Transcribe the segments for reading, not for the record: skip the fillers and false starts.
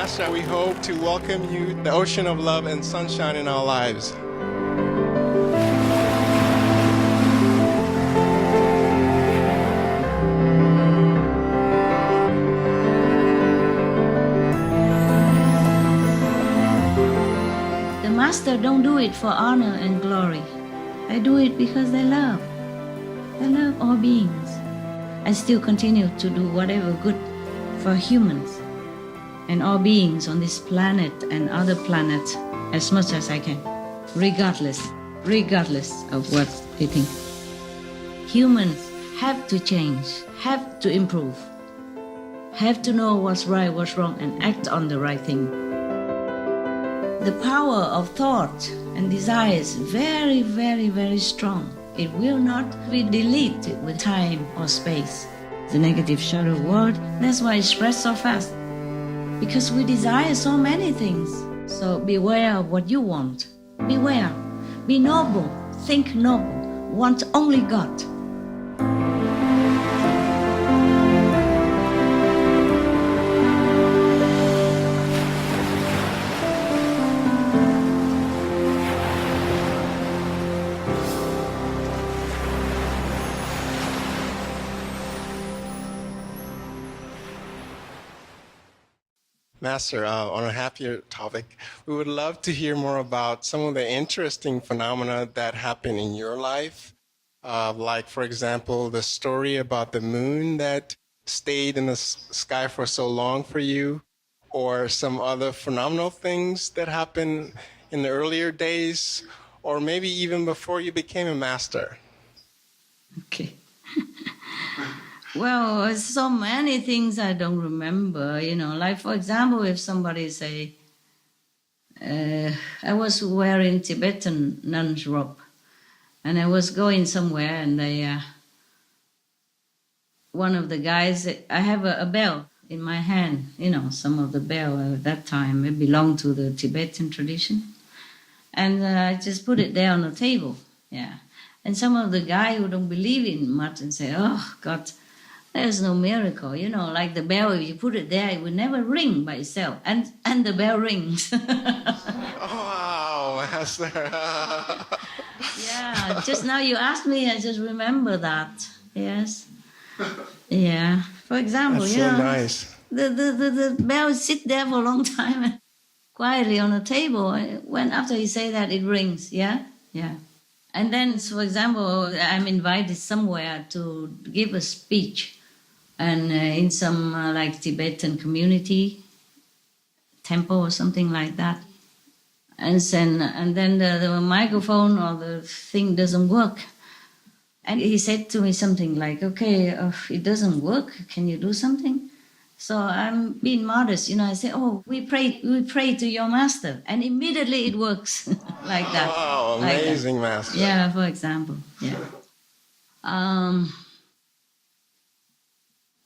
Master, we hope to welcome you, the ocean of love and sunshine in our lives. The Master don't do it for honor and glory. I do it because I love. I love all beings. I still continue to do whatever good for humans and all beings on this planet and other planets as much as I can, regardless of what they think. Humans have to change, have to improve, have to know what's right, what's wrong, and act on the right thing. The power of thought and desire is very, very, very strong. It will not be deleted with time or space. The negative shadow world, that's why it spreads so fast. Because we desire so many things. So beware of what you want. Beware. Be noble. Think noble. Want only God. Master, on a happier topic, we would love to hear more about some of the interesting phenomena that happen in your life. Like, for example, the story about the moon that stayed in the sky for so long for you, or some other phenomenal things that happened in the earlier days, or maybe even before you became a master. Okay. Well, so many things I don't remember, like for example, if somebody say, I was wearing Tibetan nun's robe and I was going somewhere and one of the guys, I have a bell in my hand, some of the bell at that time, it belonged to the Tibetan tradition. And I just put it there on the table, yeah. And some of the guy who don't believe in much and say, oh, God, there's no miracle, like the bell, if you put it there, it will never ring by itself. And the bell rings. Oh, wow, Master. Yeah, just now you asked me, I just remember that. Yes. Yeah. For example, That's so nice. The bell sit there for a long time quietly on the table. When after you say that, it rings. Yeah? Yeah. And then, for example, I'm invited somewhere to give a speech. And in some like Tibetan community, temple or something like that. And then the microphone or the thing doesn't work. And he said to me something like, okay, it doesn't work. Can you do something? So I'm being modest, I say, oh, we pray to your master. And immediately it works like that. Wow, amazing, like Master. Yeah, for example, yeah.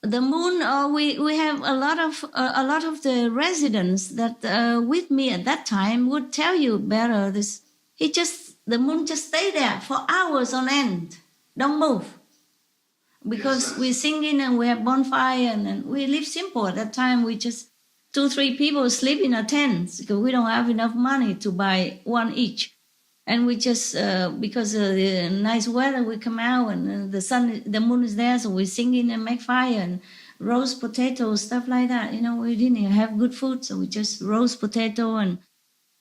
The moon, we have a lot of the residents that with me at that time would tell you better this. The moon just stay there for hours on end, don't move, because we're singing and we have bonfire and we live simple at that time. We just 2-3 people sleep in a tent because we don't have enough money to buy one each. And we just, because of the nice weather, we come out and the moon is there, so we sing in and make fire and roast potatoes, stuff like that. We didn't have good food, so we just roast potato and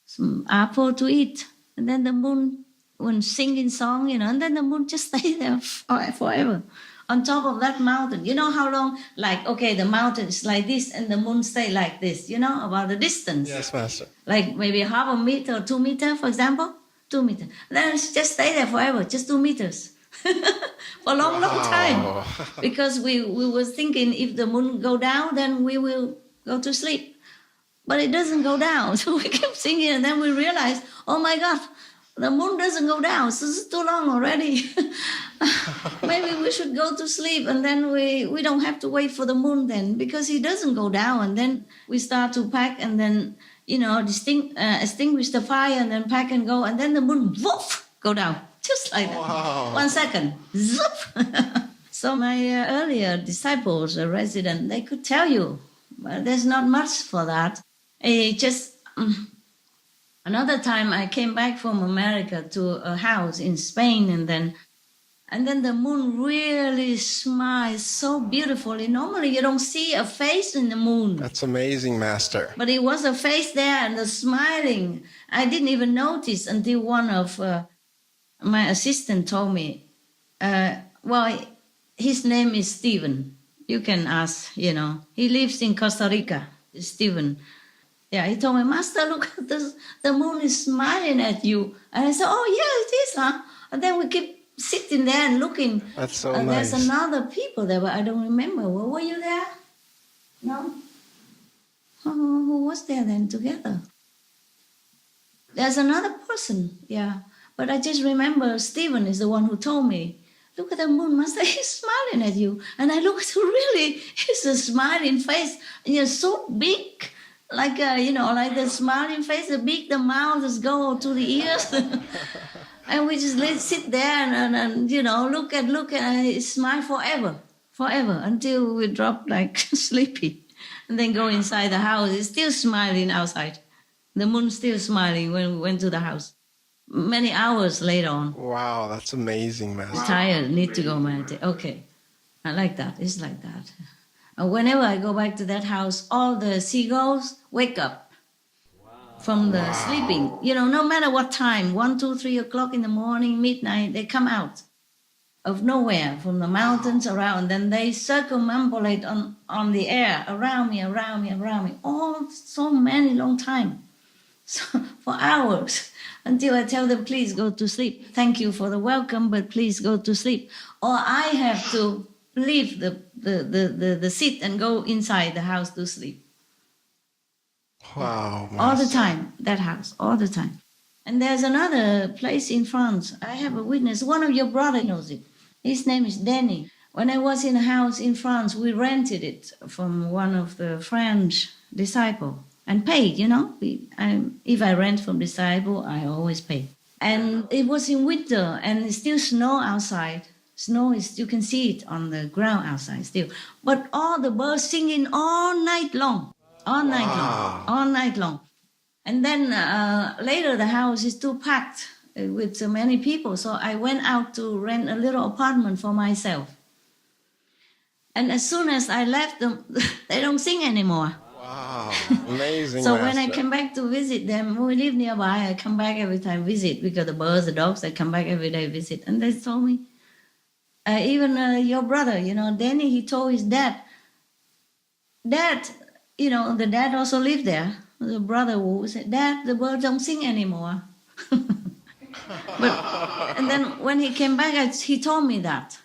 some apple to eat. And then the moon, when singing song, and then the moon just stay there forever on top of that mountain. You know how long? Like, okay, the mountain is like this and the moon stay like this, about the distance. Yes, Master. Like maybe half a meter or 2 meters, for example. 2 meters. Then it's just stay there forever, just 2 meters. For a long time. Because we were thinking if the moon go down, then we will go to sleep. But it doesn't go down. So we kept singing and then we realized, oh my God, the moon doesn't go down. So it's too long already. Maybe we should go to sleep and then we don't have to wait for the moon then because it doesn't go down. And then we start to pack and then extinguish the fire and then pack and go, and then the moon, woof, go down, just like that. Wow. 1 second, zoop. So my earlier disciples, a resident, they could tell you, but there's not much for that. Just another time I came back from America to a house in Spain, and then the moon really smiles so beautifully. Normally you don't see a face in the moon. That's amazing, Master. But it was a face there and the smiling. I didn't even notice until one of my assistant told me, well, his name is Stephen. You can ask, He lives in Costa Rica, Stephen. Yeah, he told me, Master, look, the moon is smiling at you. And I said, oh, yeah, it is, huh? And then we keep sitting there and looking. That's so nice. There's another people there, but I don't remember. Well, were you there? No? Oh, who was there then together? There's another person, yeah. But I just remember Stephen is the one who told me, look at the moon, Master, he's smiling at you. And I looked, really, it's a smiling face. And you're so big, like, like the smiling face, the mouth just go to the ears. And we just sit there and look and smile forever, until we drop like sleepy. And then go inside the house. It's still smiling outside. The moon's still smiling when we went to the house. Many hours later on. Wow, that's amazing, Master. Tired, need to go meditate. Okay, I like that. It's like that. And whenever I go back to that house, all the seagulls wake up from the sleeping. No matter what time, 1, 2, 3 o'clock in the morning, midnight, they come out of nowhere from the mountains around. Then they circumambulate on the air around me, all so many long time. So for hours, until I tell them, please go to sleep. Thank you for the welcome, but please go to sleep. Or I have to leave the seat and go inside the house to sleep. Wow, Master. All the time, that house, all the time. And there's another place in France. I have a witness. One of your brothers knows it. His name is Danny. When I was in a house in France, we rented it from one of the French disciples. And paid, if I rent from disciple, I always pay. And it was in winter, and it's still snow outside. Snow is, you can see it on the ground outside still. But all the birds singing all night long. All night long. And then later the house is too packed with so many people. So I went out to rent a little apartment for myself. And as soon as I left them, they don't sing anymore. Wow, amazing. So Master. when I come back to visit them, we live nearby, I come back every time visit, because the birds, the dogs, they come back every day visit. And they told me, even your brother, Danny, he told his dad, the dad also lived there. The brother who said, Dad, the birds don't sing anymore. And then when he came back, he told me that.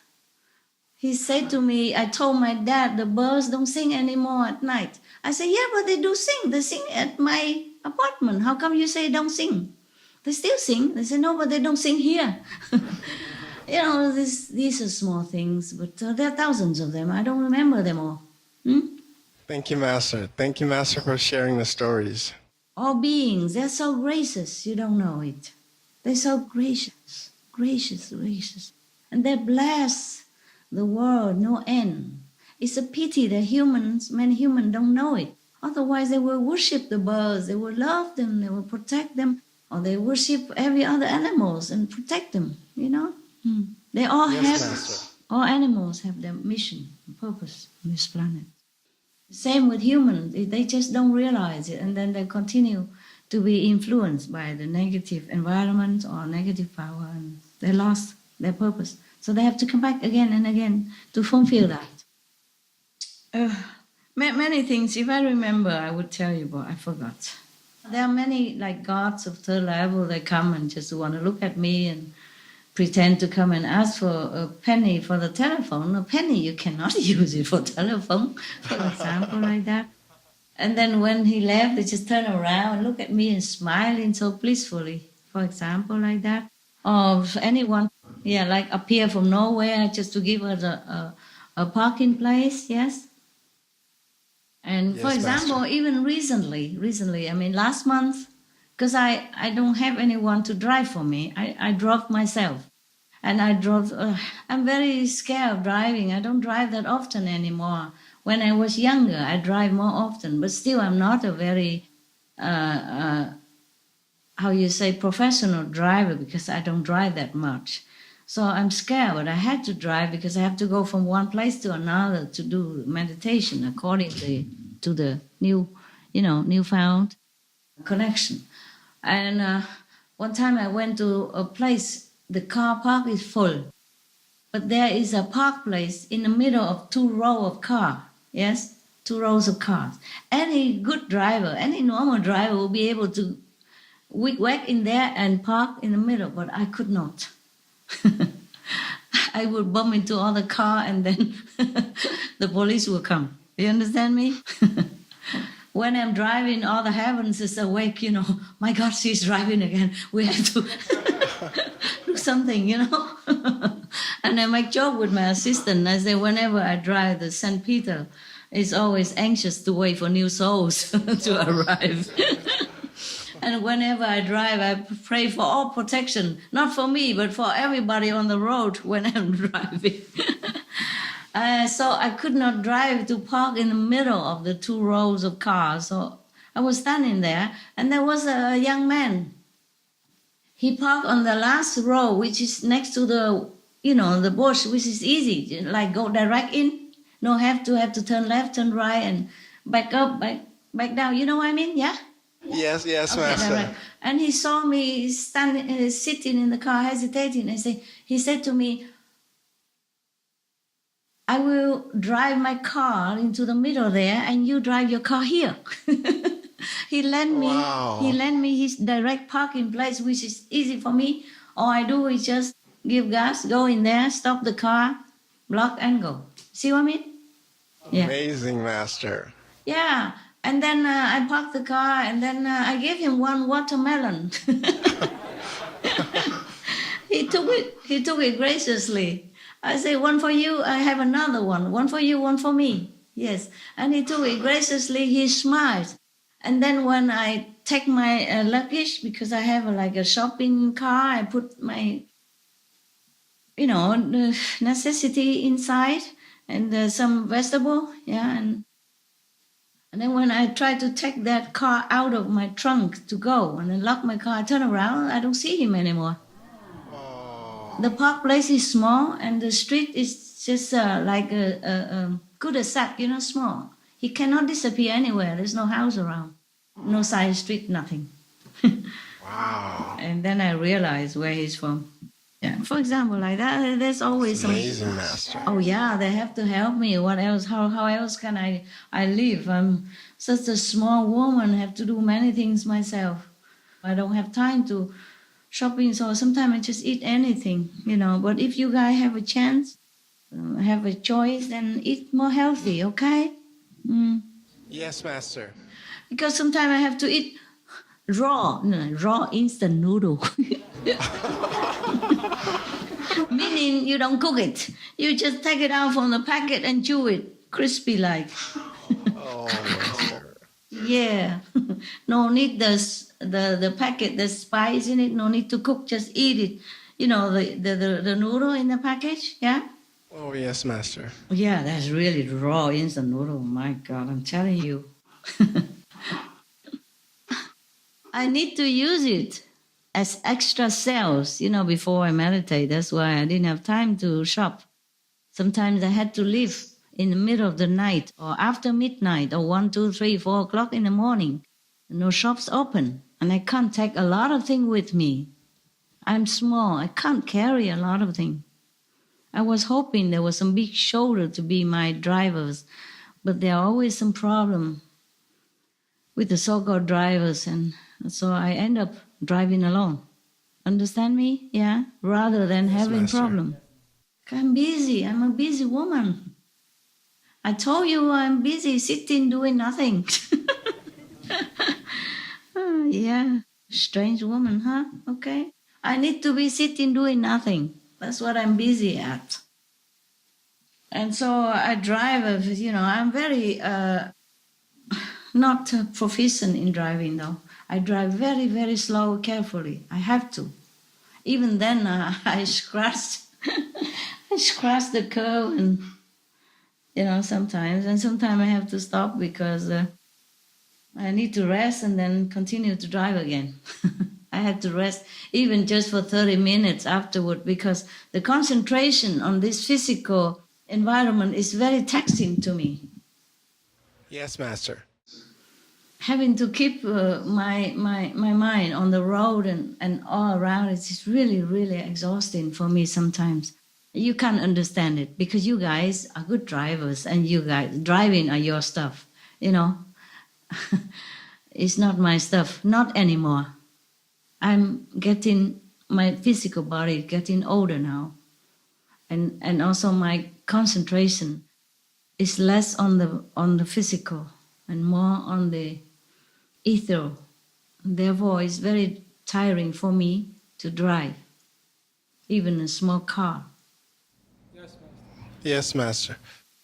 He said to me, I told my dad, the birds don't sing anymore at night. I said, yeah, but they do sing. They sing at my apartment. How come you say don't sing? They still sing. They say, no, but they don't sing here. These are small things, but there are thousands of them. I don't remember them all. Thank you, Master. Thank you, Master, for sharing the stories. All beings, they're so gracious, you don't know it. They're so gracious. And they bless the world, no end. It's a pity that many humans don't know it. Otherwise, they will worship the birds, they will love them, they will protect them, or they worship every other animals and protect them, They all Master. All animals have their mission and purpose on this planet. Same with humans, they just don't realize it, and then they continue to be influenced by the negative environment or negative power, and they lost their purpose. So they have to come back again and again to fulfill that. Many things, if I remember, I would tell you, but I forgot. There are many, like gods of third level, they come and just want to look at me and pretend to come and ask for a penny for the telephone. A penny, you cannot use it for telephone, for example, like that. And then when he left, they just turn around and look at me and smiling so blissfully, for example, like that. Or anyone, like appear from nowhere just to give us a parking place, yes? And Yes, for example, Master. even recently, last month, because I don't have anyone to drive for me, I drove myself. And I drove, I'm very scared of driving. I don't drive that often anymore. When I was younger, I drive more often, but still I'm not a very how you say, professional driver because I don't drive that much. So I'm scared, but I had to drive because I have to go from one place to another to do meditation according to the newfound connection. And one time I went to a place, the car park is full, but there is a park place in the middle of two rows of cars. Yes, two rows of cars. Any good driver, any normal driver will be able to whack in there and park in the middle, but I could not. I would bump into other car and then the police will come. You understand me? When I'm driving, all the heavens is awake, My God, she's driving again. We have to do something, And I make joke with my assistant. I say, whenever I drive the St. Peter, is always anxious to wait for new souls to arrive. And whenever I drive, I pray for all protection, not for me, but for everybody on the road when I'm driving. So I could not drive to park in the middle of the two rows of cars. So I was standing there, and there was a young man. He parked on the last row, which is next to the bush, which is easy, like go direct in. No have to turn left, turn right, and back up, back down. You know what I mean? Yeah? Yes, Okay, Master. right. And he saw me sitting in the car, hesitating. He said to me, I will drive my car into the middle there, and you drive your car here. He lent me his direct parking place, which is easy for me. All I do is just give gas, go in there, stop the car, block, and go. See what I mean? Yeah. Amazing, Master. Yeah. And then I parked the car, and then I gave him one watermelon. He took it graciously. I say, one for you, I have another one. One for you, one for me. Yes. And he took it graciously. He smiled. And then when I take my luggage, because I have like a shopping car, I put my, necessity inside and some vegetable. Yeah. And then when I try to take that car out of my trunk to go and then lock my car, I turn around, I don't see him anymore. Oh. The park place is small and the street is just like a cul-de-sac, small. He cannot disappear anywhere. There's no house around, no side street, nothing. Wow. And then I realized where he's from. Yeah. For example, like that, there's always Amazing, Master. Oh yeah, they have to help me. What else? How else can I live? I'm such a small woman. Have to do many things myself. I don't have time to shopping, so sometimes I just eat anything, But if you guys have a chance, have a choice, then eat more healthy, okay? Yes, Master. Because sometimes I have to eat raw instant noodle. Meaning you don't cook it. You just take it out from the packet and chew it, crispy like. Oh, Master. Yeah. No need the packet, the spice in it. No need to cook. Just eat it. The noodle in the package. Yeah. Oh, yes, Master. Yeah, that's really raw instant noodle. My God, I'm telling you. I need to use it as extra cells, before I meditate. That's why I didn't have time to shop. Sometimes I had to leave in the middle of the night or after midnight or 1, 2, 3, 4 o'clock in the morning. No shops open, and I can't take a lot of things with me. I'm small. I can't carry a lot of things. I was hoping there was some big shoulder to be my drivers, but there are always some problem with the so-called drivers, and so I end up driving alone. Understand me? Yeah? Rather than having Master. problem. I'm busy. I'm a busy woman. I told you I'm busy sitting doing nothing. Yeah. Strange woman, huh? Okay. I need to be sitting doing nothing. That's what I'm busy at. And so I drive, I'm very not proficient in driving though. I drive very, very slow, carefully. I have to. Even then, I scratched the curb, and sometimes I have to stop because I need to rest and then continue to drive again. I had to rest even just for 30 minutes afterward because the concentration on this physical environment is very taxing to me. Yes, Master. Having to keep my mind on the road and all around it is really, really exhausting for me sometimes. You can't understand it because you guys are good drivers and you guys driving are your stuff, you know. It's not my stuff, not anymore. I'm getting, my physical body getting older now. And also my concentration is less on the physical and more on the ethereal. Therefore, it's very tiring for me to drive, even a small car. Yes, Master.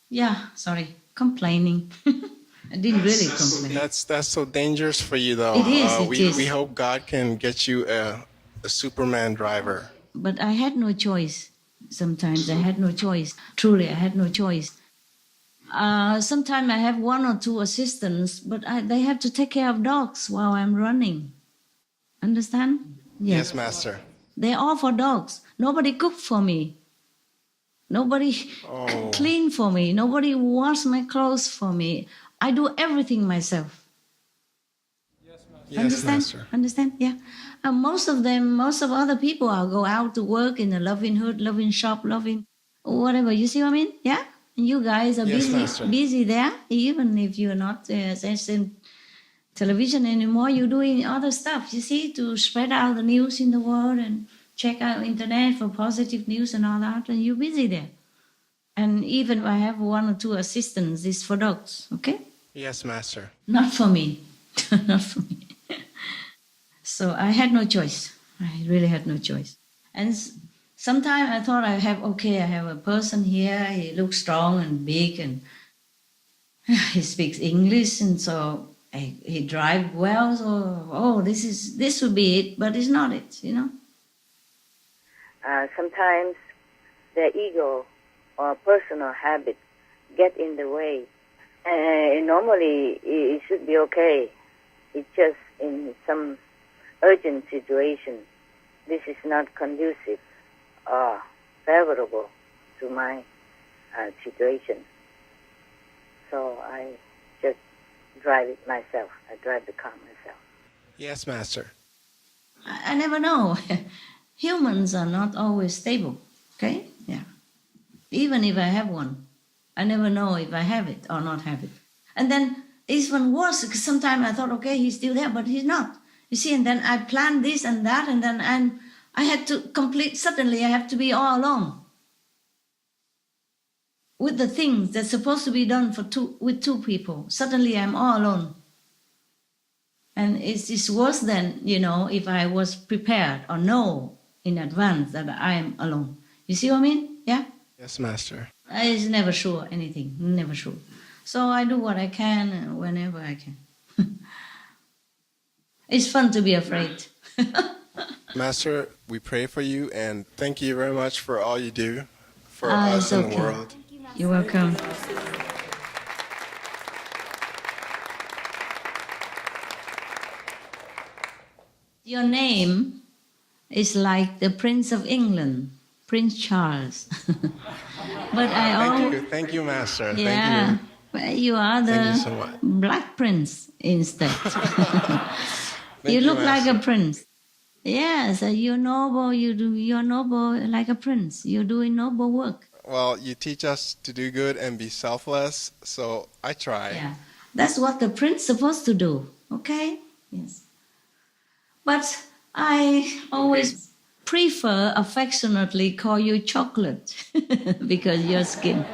Yeah, sorry, complaining. I didn't really complain. That's so dangerous for you, though. It is, it we is. we hope God can get you a Superman driver. But I had no choice. Sometimes I had no choice. Truly, I had no choice. Sometimes I have one or two assistants, but they have to take care of dogs while I'm running. Understand? Yes, Master. They're all for dogs. Nobody cook for me. Nobody Oh. clean for me. Nobody wash my clothes for me. I do everything myself. Yes, Understand? Master. Understand? Yeah. Most of other people are go out to work in a loving hood, loving shop, loving whatever. You see what I mean? Yeah. And you guys are Yes, Master. busy there. Even if you're not in television anymore, you're doing other stuff. You see, to spread out the news in the world and check out internet for positive news and all that. And you're busy there. And even if I have one or two assistants, it's for dogs. Okay. Yes, Master. Not for me. Not for me. So I had no choice. I really had no choice. And sometimes I thought I have a person here. He looks strong and big and he speaks English, and so he drives well. So this would be it, but it's not it, you know. Sometimes the ego or personal habit get in the way. Normally it should be okay. It's just in some urgent situation, this is not conducive or favorable to my situation. So I just drive it myself. I drive the car myself. Yes, Master. I never know. Humans are not always stable, okay? Yeah. Even if I have one, I never know if I have it or not have it. And then it's even worse because sometimes I thought, okay, he's still there, but he's not. You see, and then I planned this and that, and then I had to suddenly I have to be all alone with the things that's supposed to be done with two people. Suddenly I'm all alone. And it's worse than, if I was prepared or know in advance that I am alone. You see what I mean? Yeah? Yes, Master. I was never sure anything, never sure. So I do what I can whenever I can. It's fun to be afraid. Master, we pray for you and thank you very much for all you do for us and the world. You're welcome. Your name is like the Prince of England, Prince Charles. But Thank you, Master. Yeah, Thank you. well, you are the Thank you so much. Black Prince instead. Thank you look like Master. a prince. Yes, you're noble. You're noble like a prince. You're doing noble work. Well, you teach us to do good and be selfless, so I try. Yeah, that's what the prince supposed to do. Okay. Yes. But I always prefer affectionately call you chocolate because your skin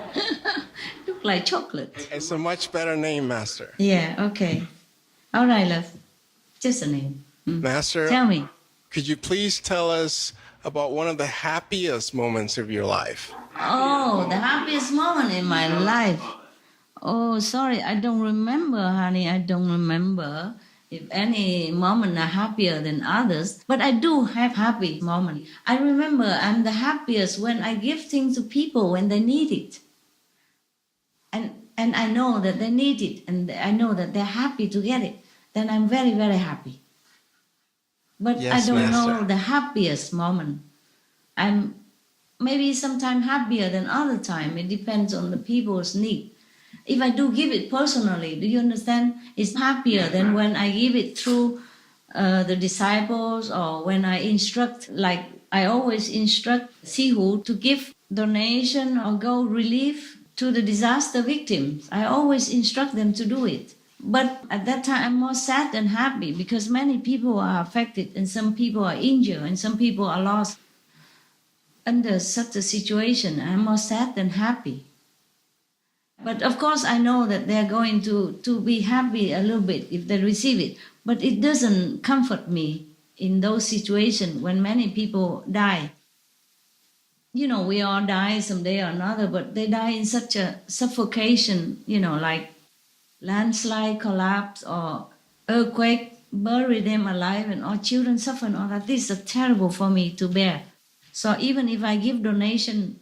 look like chocolate. It's a much better name, Master. Yeah. Okay. All right, love. Just a name. Master, Tell me. could you please tell us about one of the happiest moments of your life? Oh, the happiest moment in my life. Oh, sorry, I don't remember, honey. I don't remember if any moment are happier than others. But I do have happy moments. I remember I'm the happiest when I give things to people when they need it. And and I know that they need it, and I know that they're happy to get it, then I'm very, very happy. But I Yes, don't know Master. the happiest moment. I'm maybe sometimes happier than other time. It depends on the people's need. If I do give it personally, do you understand? It's happier than when I give it through the disciples, or when I instruct, like I always instruct Sihu to give donation or go relief to the disaster victims. I always instruct them to do it. But at that time, I'm more sad than happy because many people are affected, and some people are injured, and some people are lost. Under such a situation, I'm more sad than happy. But of course, I know that they're going to be happy a little bit if they receive it. But it doesn't comfort me in those situations when many people die. You know, we all die someday or another, but they die in such a suffocation, you know, like landslide, collapse, or earthquake, bury them alive, and our children suffer and all that. This is terrible for me to bear. So even if I give donation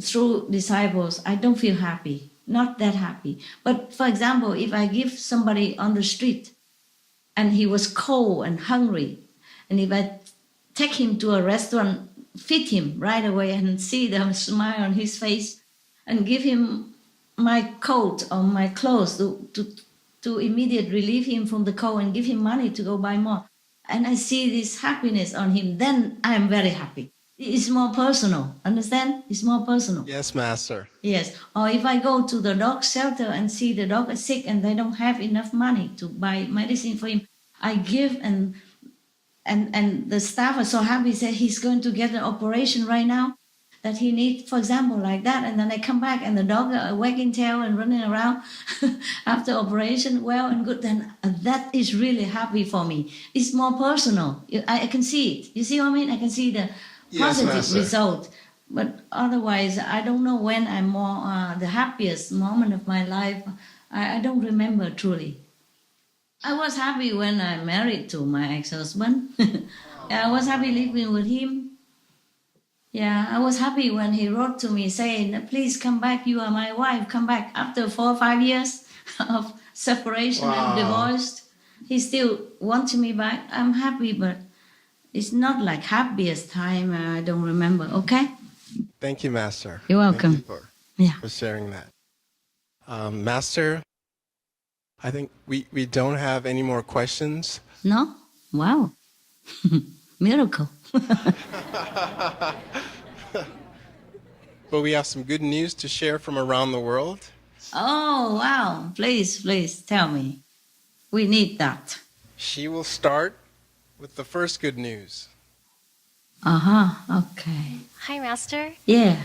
through disciples, I don't feel happy, not that happy. But for example, if I give somebody on the street and he was cold and hungry, and if I take him to a restaurant, feed him right away and see the smile on his face, and give him my coat or my clothes to immediately relieve him from the cold and give him money to go buy more, and I see this happiness on him, then I am very happy. It's more personal, understand? It's more personal. Yes, Master. Yes. Or if I go to the dog shelter and see the dog is sick and they don't have enough money to buy medicine for him, I give, and the staff are so happy, say he's going to get an operation right now that he needs, for example, like that. And then I come back and the dog are wagging tail and running around after operation, well and good. Then that is really happy for me. It's more personal. I can see it. You see what I mean? I can see the Yes, positive Master. result. But otherwise, I don't know when I'm more the happiest moment of my life. I don't remember truly. I was happy when I married to my ex-husband. I was happy living with him. Yeah, I was happy when he wrote to me saying, "Please come back. You are my wife. Come back." After 4 or 5 years of separation and Wow. divorced, he still wants me back. I'm happy, but it's not like happiest time. I don't remember. Okay. Thank you, Master. You're welcome. Thank you Yeah. for sharing that. Master, I think we don't have any more questions. No? Wow. Miracle. But we have some good news to share from around the world. Oh, wow. Please tell me. We need that. She will start with the first good news. Okay. Hi, Master. Yeah.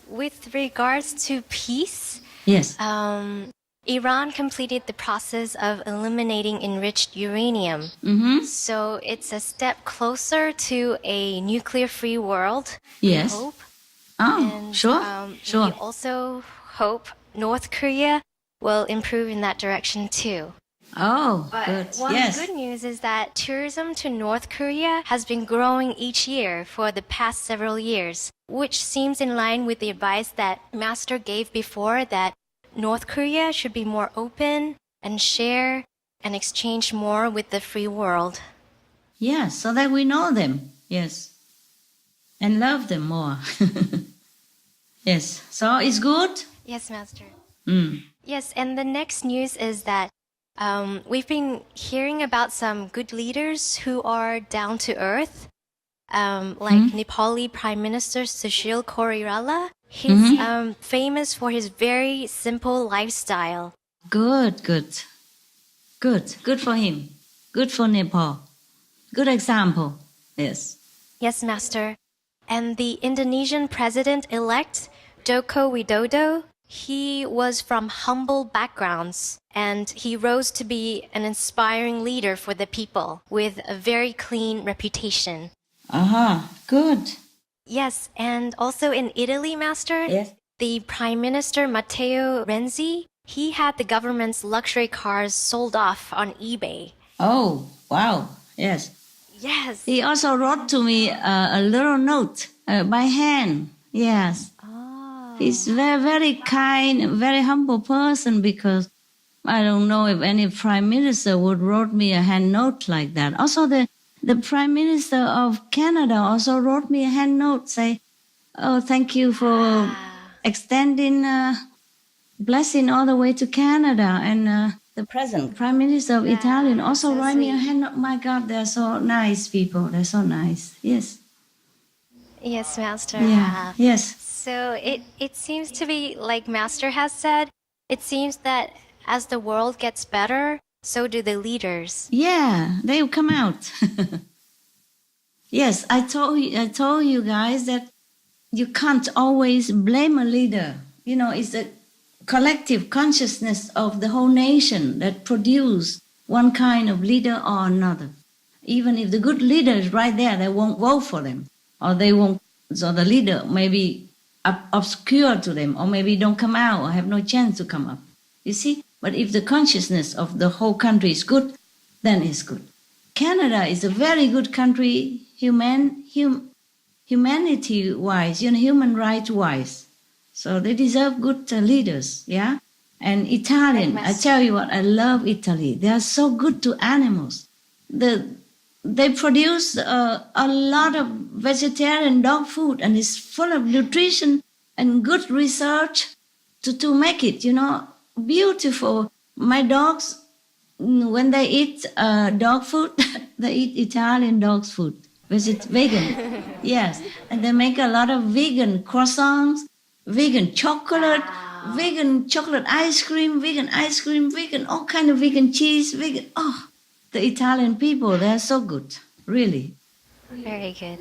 With regards to peace, Yes. Iran completed the process of eliminating enriched uranium. Mm-hmm. So it's a step closer to a nuclear-free world. Yes. We hope. Oh, And sure. Sure. we also hope North Korea will improve in that direction too. Oh, But good. one Yes. good news is that tourism to North Korea has been growing each year for the past several years, which seems in line with the advice that Master gave before, that North Korea should be more open and share and exchange more with the free world. Yes, so that we know them. Yes. And love them more. Yes. So it's good? Yes, Master. Mm. Yes, and the next news is that we've been hearing about some good leaders who are down to earth, like Nepali Prime Minister Sushil Koirala. He's famous for his very simple lifestyle. Good. Good for him. Good for Nepal. Good example. Yes. Yes, Master. And the Indonesian president-elect, Joko Widodo, he was from humble backgrounds, and he rose to be an inspiring leader for the people with a very clean reputation. Good. Yes, and also in Italy, Master, Yes. the Prime Minister Matteo Renzi, he had the government's luxury cars sold off on eBay. Oh, wow. Yes. Yes. He also wrote to me a little note by hand. Yes. He's very, very kind, very humble person because I don't know if any prime minister would wrote me a hand note like that. Also, the prime minister of Canada also wrote me a hand note, say, "Oh, thank you for extending blessing all the way to Canada." And the present prime minister of Italy also wrote me a hand note. My God, they're so nice people. They're so nice. Yes. Yes, Master. Yeah. Yes. So it seems to be like Master has said, it seems that as the world gets better, so do the leaders. Yeah, they'll come out. Yes, I told you guys that you can't always blame a leader. You know, it's a collective consciousness of the whole nation that produce one kind of leader or another. Even if the good leader is right there, they won't vote for them, or they won't. So the leader may be obscure to them, or maybe don't come out, or have no chance to come up. You see, but if the consciousness of the whole country is good, then it's good. Canada is a very good country, humanity-wise, human rights-wise. So they deserve good leaders, yeah? And Italian, I tell you what, I love Italy. They are so good to animals. They produce a lot of vegetarian dog food, and it's full of nutrition and good research to make it, beautiful. My dogs, when they eat dog food, they eat Italian dog's food. Vegan, yes. And they make a lot of vegan croissants, vegan chocolate, vegan chocolate ice cream, vegan all kind of vegan cheese, vegan. Oh, the Italian people, they're so good, really. Very good.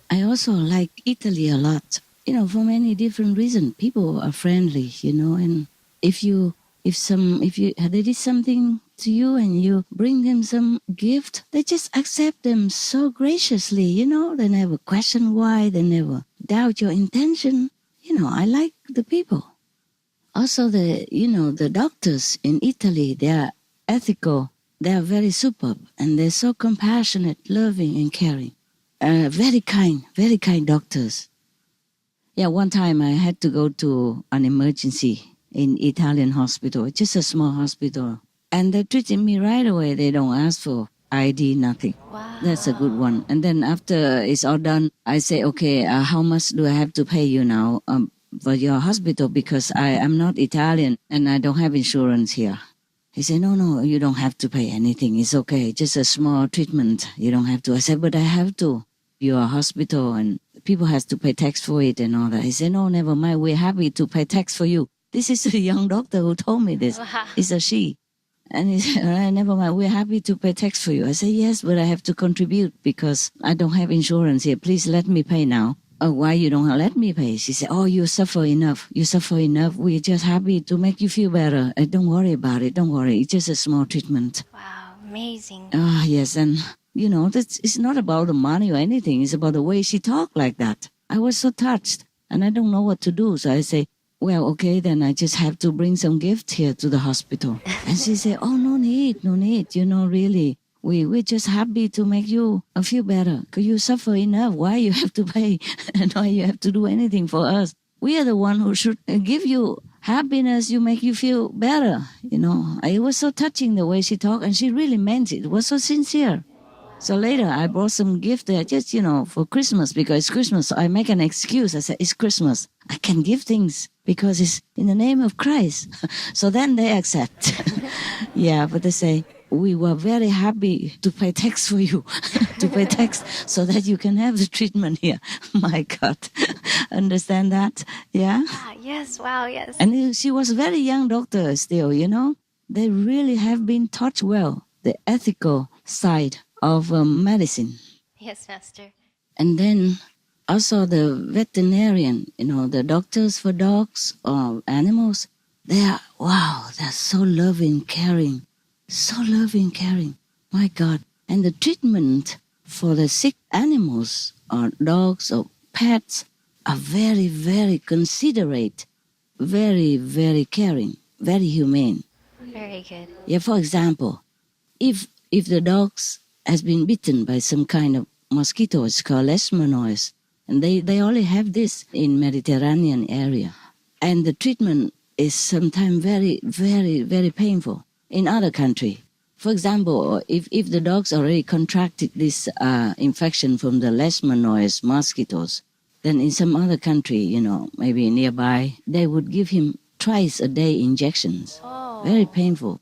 I also like Italy a lot, for many different reasons. People are friendly, and if they did something to you and you bring them some gift, they just accept them so graciously, They never question why, they never doubt your intention. I like the people. Also, the doctors in Italy, they are ethical, they are very superb, and they're so compassionate, loving, and caring. Very kind doctors. Yeah, one time I had to go to an emergency in Italian hospital, just a small hospital. And they treated me right away. They don't ask for ID, nothing. Wow. That's a good one. And then after it's all done, I say, okay, how much do I have to pay you now for your hospital? Because I am not Italian and I don't have insurance here. He said, no, you don't have to pay anything. It's okay. Just a small treatment. You don't have to. I said, but I have to. You're a hospital and people have to pay tax for it and all that. He said, no, never mind. We're happy to pay tax for you. This is a young doctor who told me this. Wow. It's a she. And he said, all right, never mind. We're happy to pay tax for you. I said, yes, but I have to contribute because I don't have insurance here. Please let me pay now. Oh, why you don't let me pay? She said, oh, you suffer enough. You suffer enough. We're just happy to make you feel better. Don't worry about it. Don't worry. It's just a small treatment. Wow, amazing. Ah, yes. And, it's not about the money or anything. It's about the way she talked like that. I was so touched and I don't know what to do. So I say, well, okay, then I just have to bring some gifts here to the hospital. And she said, oh, no need. Really. We're just happy to make you feel better because you suffer enough. Why you have to pay and why you have to do anything for us? We are the one who should give you happiness. You make you feel better. It was so touching the way she talked and she really meant it. It was so sincere. So later I brought some gift there just, for Christmas because it's Christmas. So I make an excuse. I said, it's Christmas. I can give things because it's in the name of Christ. So then they accept. Yeah, but they say, we were very happy to pay tax for you, to pay tax so that you can have the treatment here. My God. Understand that? Yeah? Yes, wow, yes. And she was a very young doctor still, They really have been taught well, the ethical side of medicine. Yes, Master. And then also the veterinarian, the doctors for dogs or animals, they're so loving, caring. So loving, caring. My God. And the treatment for the sick animals or dogs or pets are very, very considerate, very, very caring, very humane. Very good. Yeah, for example, if the dogs has been bitten by some kind of mosquito, it's called leishmaniasis, And they only have this in Mediterranean area. And the treatment is sometimes very, very, very painful in other country. For example, if the dogs already contracted this infection from the leishmaniasis mosquitoes, then in some other country, maybe nearby, they would give him twice a day injections. Very painful.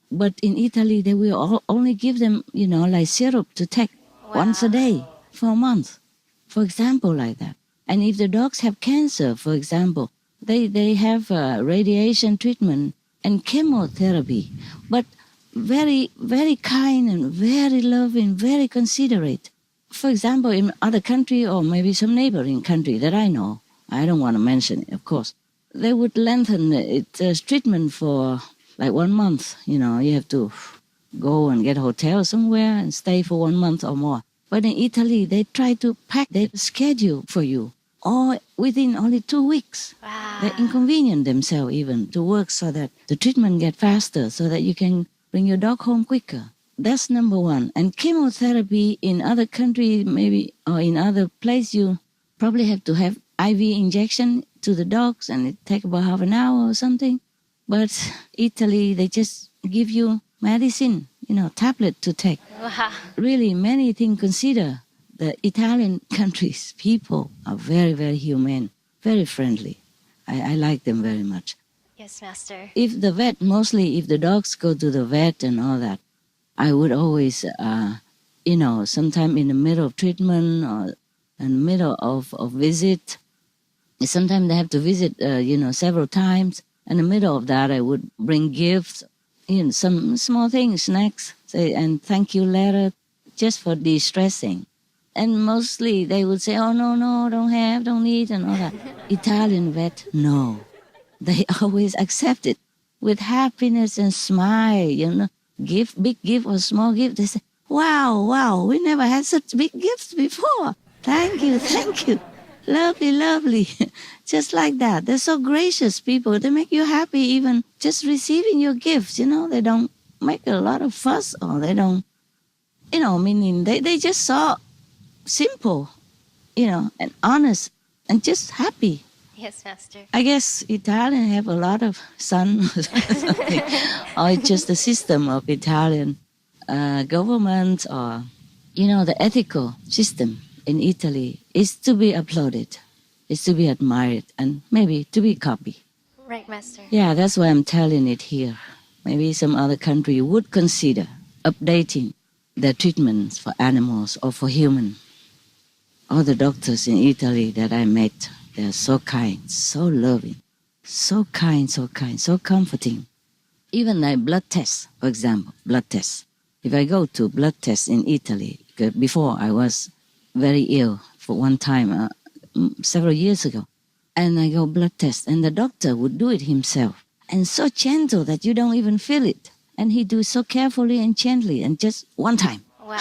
But in Italy, they will only give them, like syrup to take once a day for a month. For example, like that. And if the dogs have cancer, for example, they have radiation treatment and chemotherapy. But very, very kind and very loving, very considerate. For example, in other country or maybe some neighboring country that I know, I don't want to mention it, of course, they would lengthen its treatment for like 1 month. You have to go and get a hotel somewhere and stay for 1 month or more. But in Italy, they try to pack their schedule for you, or within only 2 weeks. Wow. They inconvenience themselves even to work so that the treatment get faster, so that you can bring your dog home quicker. That's number one. And chemotherapy in other countries, maybe, or in other place, you probably have to have IV injection to the dogs, and it takes about half an hour or something. But Italy, they just give you medicine, tablet to take. Wow. Really, many things consider. The Italian countries, people are very, very humane, very friendly. I like them very much. Yes, Master. If the dogs go to the vet and all that, I would always, sometime in the middle of treatment or in the middle of visit, sometimes they have to visit, several times. In the middle of that, I would bring gifts, some small things, snacks, say, and thank you letter, just for de-stressing. And mostly they would say, oh, no, don't need, and all that. Italian vet, no. They always accept it with happiness and smile, big gift or small gift. They say, wow, we never had such big gifts before. Thank you. Lovely. Just like that. They're so gracious people. They make you happy even just receiving your gifts, They don't make a lot of fuss, or they don't, meaning they just so simple, and honest and just happy. Yes, Master. I guess Italian have a lot of sun or something, or it's just the system of Italian government, or, the ethical system in Italy is to be applauded, is to be admired, and maybe to be copied. Right, Master. Yeah, that's why I'm telling it here. Maybe some other country would consider updating their treatments for animals or for humans. All the doctors in Italy that I met, they're so kind, so loving, so kind, so comforting. Even like blood tests, for example, blood tests. If I go to blood tests in Italy, because before I was very ill for one time, several years ago, and I go blood test, and the doctor would do it himself, and so gentle that you don't even feel it. And he do it so carefully and gently, and just one time. Wow.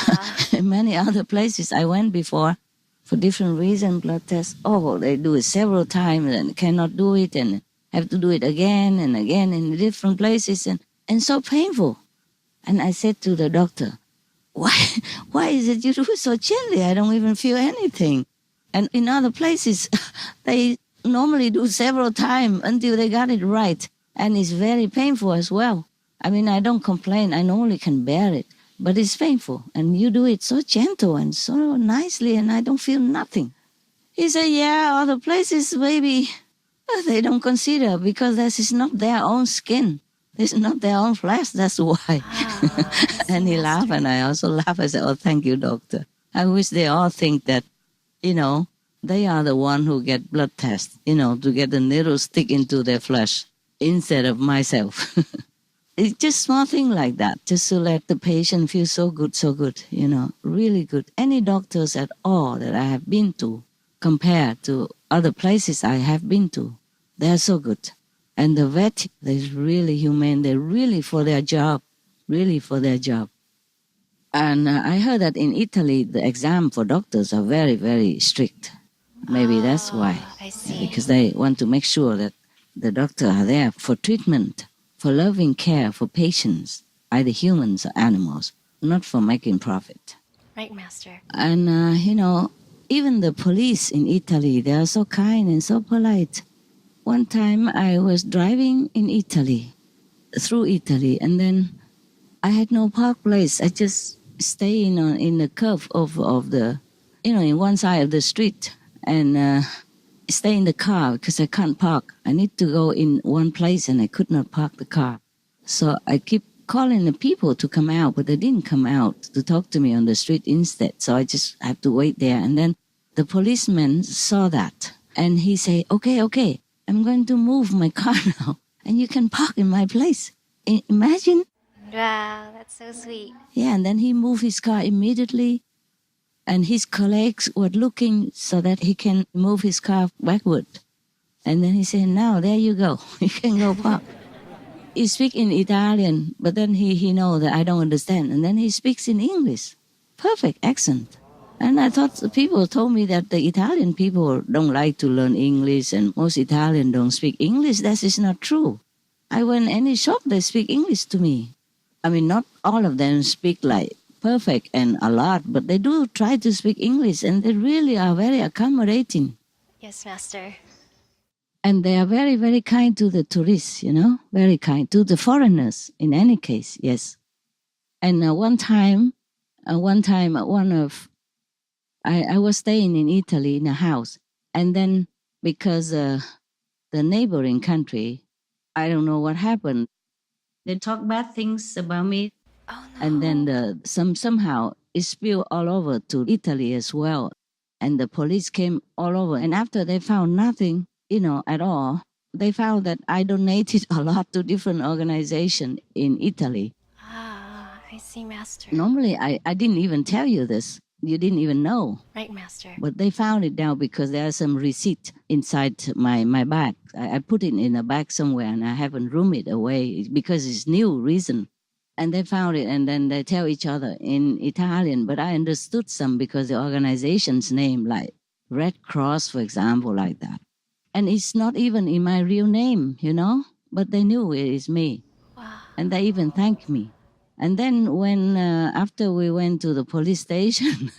In many other places I went before, for different reasons, blood tests, they do it several times and cannot do it and have to do it again and again in different places, and so painful. And I said to the doctor, why is it you do it so gently? I don't even feel anything. And in other places, they normally do several times until they got it right. And it's very painful as well. I mean, I don't complain. I normally can bear it. But it's painful. And you do it so gentle and so nicely, and I don't feel nothing. He said, yeah, other places maybe they don't consider, because this is not their own skin. It's not their own flesh, that's why. And he laughed, and I also laughed. I said, oh, thank you, doctor. I wish they all think that, they are the one who get blood tests, to get the needle stick into their flesh instead of myself. It's just small thing like that, just to let the patient feel so good, really good. Any doctors at all that I have been to, compared to other places I have been to, they are so good. And the vet, they're really humane. They're really for their job. And I heard that in Italy, the exam for doctors are very, very strict. Maybe that's why. I see. Because they want to make sure that the doctors are there for treatment, for loving care for patients, either humans or animals, not for making profit. Right, Master. And, even the police in Italy, they are so kind and so polite. One time I was driving in Italy, through Italy, and then I had no park place. I just stay in the curve of the, in one side of the street, and stay in the car because I can't park. I need to go in one place and I could not park the car. So I keep calling the people to come out, but they didn't come out to talk to me on the street instead. So I just have to wait there. And then the policeman saw that and he said, okay, I'm going to move my car now and you can park in my place. Imagine. Wow, that's so sweet. Yeah, and then he moved his car immediately. And his colleagues were looking so that he can move his car backward. And then he said, now, there you go. You can go park. He speaks in Italian, but then he knows that I don't understand. And then he speaks in English. Perfect accent. And I thought the people told me that the Italian people don't like to learn English and most Italians don't speak English. That is not true. I went any shop, they speak English to me. I mean, not all of them speak like perfect and a lot, but they do try to speak English and they really are very accommodating. Yes, Master. And they are very, very kind to the tourists, very kind to the foreigners in any case, yes. And one time, I was staying in Italy in a house, and then because the neighboring country, I don't know what happened, they talk bad things about me. Oh, no. And then somehow it spilled all over to Italy as well. And the police came all over. And after they found nothing, at all, they found that I donated a lot to different organizations in Italy. Ah, I see, Master. Normally, I didn't even tell you this. You didn't even know. Right, Master. But they found it now because there are some receipt inside my bag. I put it in a bag somewhere and I haven't room it away because it's new reason. And they found it and then they tell each other in Italian, but I understood some because the organization's name, like Red Cross, for example, like that. And it's not even in my real name, but they knew it is me. Wow. And they even thanked me. And then when, after we went to the police station,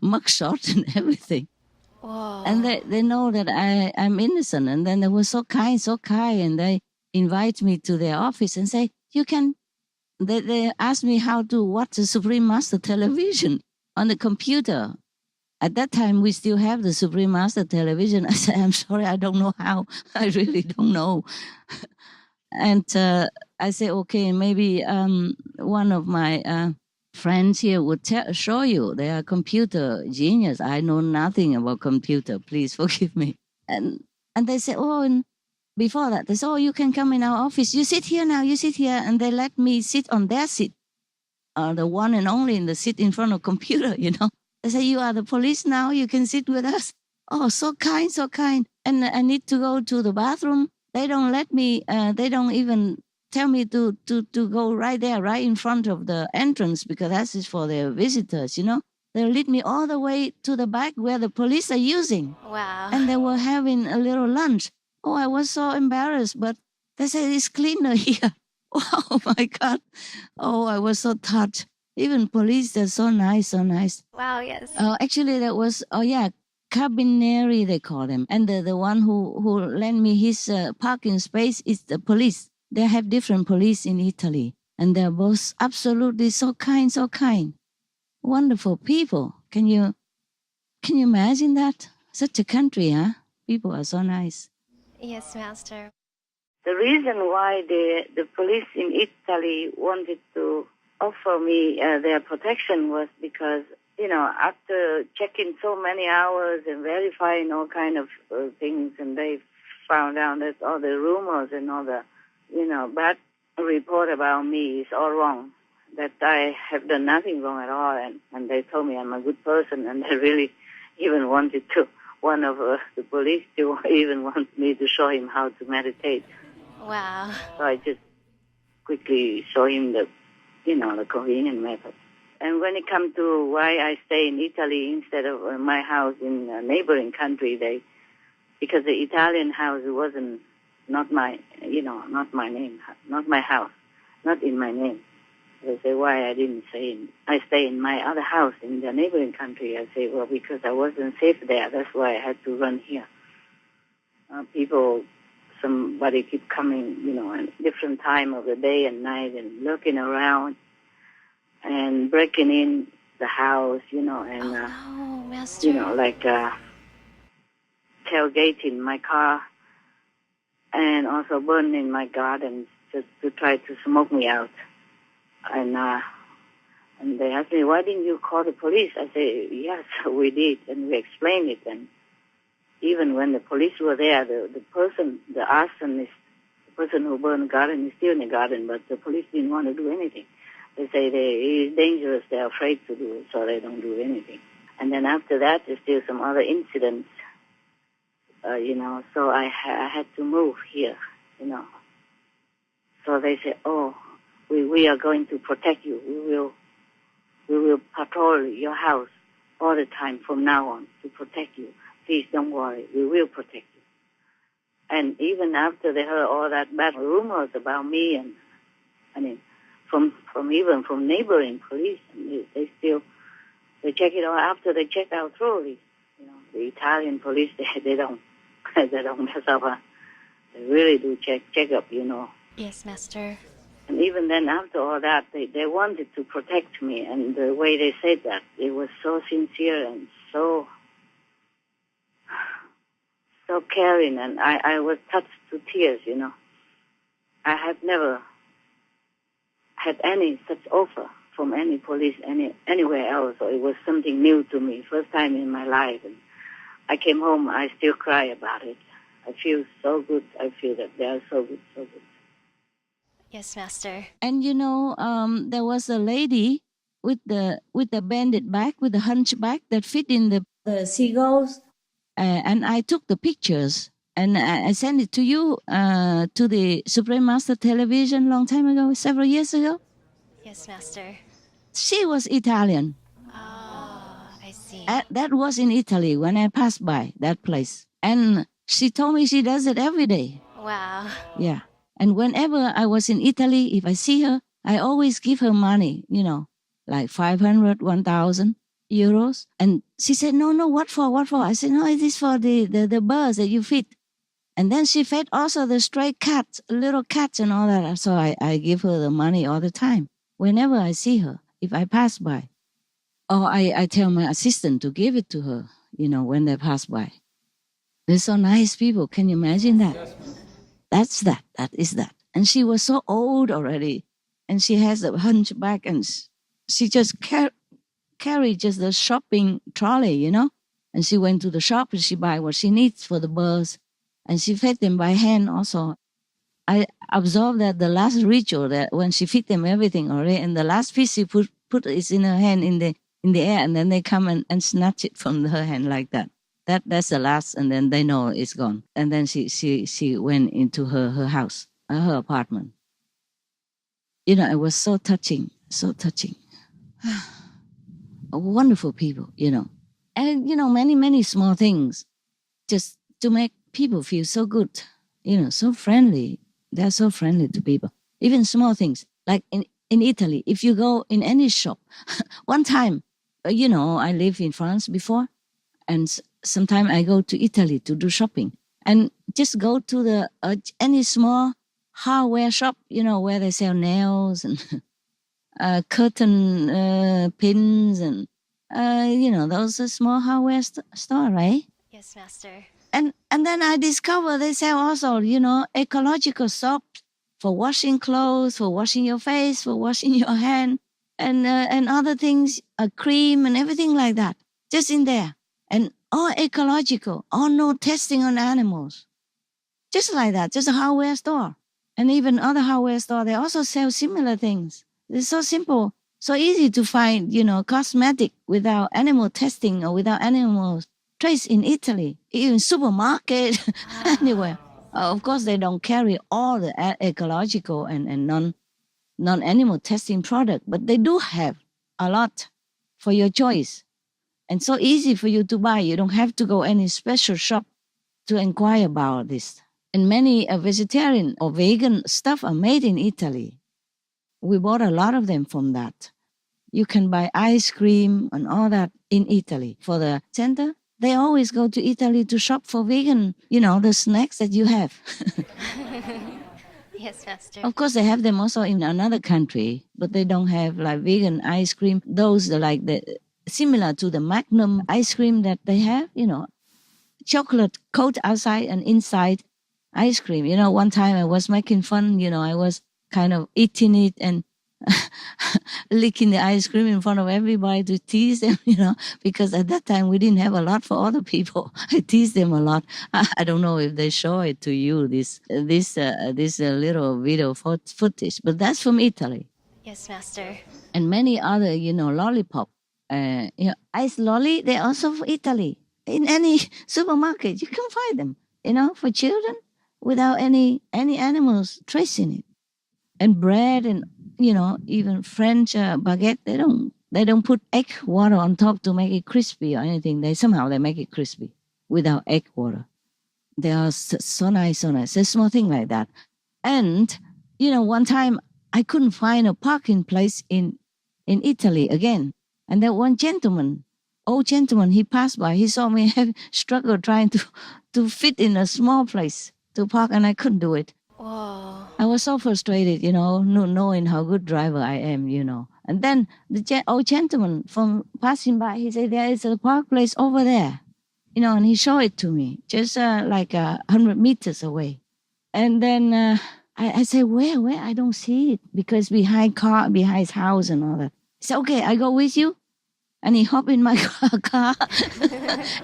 mugshot and everything. Whoa. And they know that I'm innocent. And then they were so kind. And they invite me to their office and say, they asked me how to watch the Supreme Master television on the computer. At that time, we still have the Supreme Master television. I said, I'm sorry, I don't know how. I really don't know. And I said, okay, maybe one of my friends here would show you. They are computer genius. I know nothing about computer. Please forgive me. And they said, and before that, they said, you can come in our office. You sit here now, you sit here. And they let me sit on their seat, the one and only in the seat in front of computer, They say, you are the police now, you can sit with us. Oh, so kind, so kind. And I need to go to the bathroom. They don't let me, they don't even tell me to go right there, right in front of the entrance, because that is for their visitors, They lead me all the way to the back where the police are using. Wow. And they were having a little lunch. Oh, I was so embarrassed, but they said it's cleaner here. Oh my God. Oh, I was so touched. Even police, they're so nice, so nice. Wow, yes. Actually, that was, Carabinieri, they call them. And the one who lent me his parking space is the police. They have different police in Italy. And they're both absolutely so kind, so kind. Wonderful people. Can you imagine that? Such a country, huh? People are so nice. Yes, Master. The reason why the police in Italy wanted to offer me their protection was because, after checking so many hours and verifying all kind of things, and they found out that all the rumors and all the, bad report about me is all wrong, that I have done nothing wrong at all, and they told me I'm a good person, and they really even wanted to, one of the police to even want me to show him how to meditate. Wow. So I just quickly show him the convenient method. And when it comes to why I stay in Italy instead of my house in a neighboring country, because the Italian house wasn't not my name, not my house, not in my name. They say, why I didn't I stay in my other house in the neighboring country. I say, well, because I wasn't safe there. That's why I had to run here. Somebody keep coming, at different time of the day and night and looking around and breaking in the house, and, no, Master. Tailgating my car and also burning my garden just to try to smoke me out. And they asked me, why didn't you call the police? I say, yes, we did, and we explained it. And even when the police were there, the arsonist, the person who burned the garden is still in the garden, but the police didn't want to do anything. They say it is dangerous, they're afraid to do it, so they don't do anything. And then after that, there's still some other incidents, so I had to move here, So they say, oh, we are going to protect you. We will patrol your house all the time from now on to protect you. Please don't worry, we will protect you. And even after they heard all that bad rumors about me, and from neighboring police, they check it out after they check out thoroughly. The Italian police they don't mess up. They really do check up. Yes, Master. And even then, after all that, they wanted to protect me, and the way they said that, it was so sincere and so caring, and I was touched to tears, I have never had any such offer from any police anywhere else, so it was something new to me, first time in my life, and I came home, I still cry about it. I feel so good. I feel that they are so good, so good. Yes, Master. And there was a lady with the bended back, with the hunchback that fit in the seagulls. And I took the pictures and I sent it to you, to the Supreme Master Television long time ago, several years ago. Yes, Master. She was Italian. Oh, I see. That was in Italy when I passed by that place. And she told me she does it every day. Wow. Yeah. And whenever I was in Italy, if I see her, I always give her money, like 500, 1,000 euros. And she said, no, what for? I said, no, it is for the birds that you feed. And then she fed also the stray cats, little cats and all that. So I give her the money all the time, whenever I see her, if I pass by. Or I tell my assistant to give it to her, when they pass by. They're so nice people. Can you imagine that? That's that. That is that. And she was so old already. And she has a hunchback, and she just carried just the shopping trolley, And she went to the shop and she buy what she needs for the birds. And she fed them by hand also. I observed that the last ritual, that when she feed them everything already, and the last piece she put it in her hand in the air, and then they come and snatch it from her hand like that. That's the last, and then they know it's gone. And then she went into her house, her apartment. It was so touching, so touching. Wonderful people, And, many, many small things just to make people feel so good, so friendly. They're so friendly to people. Even small things, like in Italy, if you go in any shop, one time, I lived in France before, and sometimes I go to Italy to do shopping, and just go to the any small hardware shop, where they sell nails and curtain pins and those small hardware store, right? Yes, Master. And then I discover they sell also, ecological soap for washing clothes, for washing your face, for washing your hand, and other things, cream and everything like that, just in there. And all ecological, all no testing on animals. Just like that, just a hardware store. And even other hardware store, they also sell similar things. It's so simple, so easy to find, cosmetic without animal testing or without animals trace in Italy, even supermarket, anywhere. Of course, they don't carry all the ecological and non-animal testing product, but they do have a lot for your choice. And so easy for you to buy. You don't have to go any special shop to inquire about this. And many vegetarian or vegan stuff are made in Italy. We bought a lot of them from that. You can buy ice cream and all that in Italy. For the center, they always go to Italy to shop for vegan, the snacks that you have. Yes, Master. Of course, they have them also in another country, but they don't have like vegan ice cream. Those are like similar to the Magnum ice cream that they have, chocolate coat outside and inside ice cream. One time I was making fun, I was kind of eating it and licking the ice cream in front of everybody to tease them, because at that time we didn't have a lot for other people. I teased them a lot. I don't know if they show it to you, this little video footage, but that's from Italy. Yes, Master. And many other, lollipop, ice lolly, they're also from Italy. In any supermarket, you can find them, for children without any animals tracing it. And bread and, even French baguette, they don't put egg water on top to make it crispy or anything. They make it crispy without egg water. They are so nice, so nice. A small thing like that. And, one time I couldn't find a parking place in Italy again. And that one old gentleman, he passed by. He saw me struggle trying to fit in a small place to park, and I couldn't do it. Whoa. I was so frustrated, knowing how good driver I am, And then the old gentleman from passing by, he said, there is a park place over there, and he showed it to me, just like 100 meters away. And then I said, where? I don't see it, because behind his house and all that. He said, okay, I go with you. And he hopped in my car.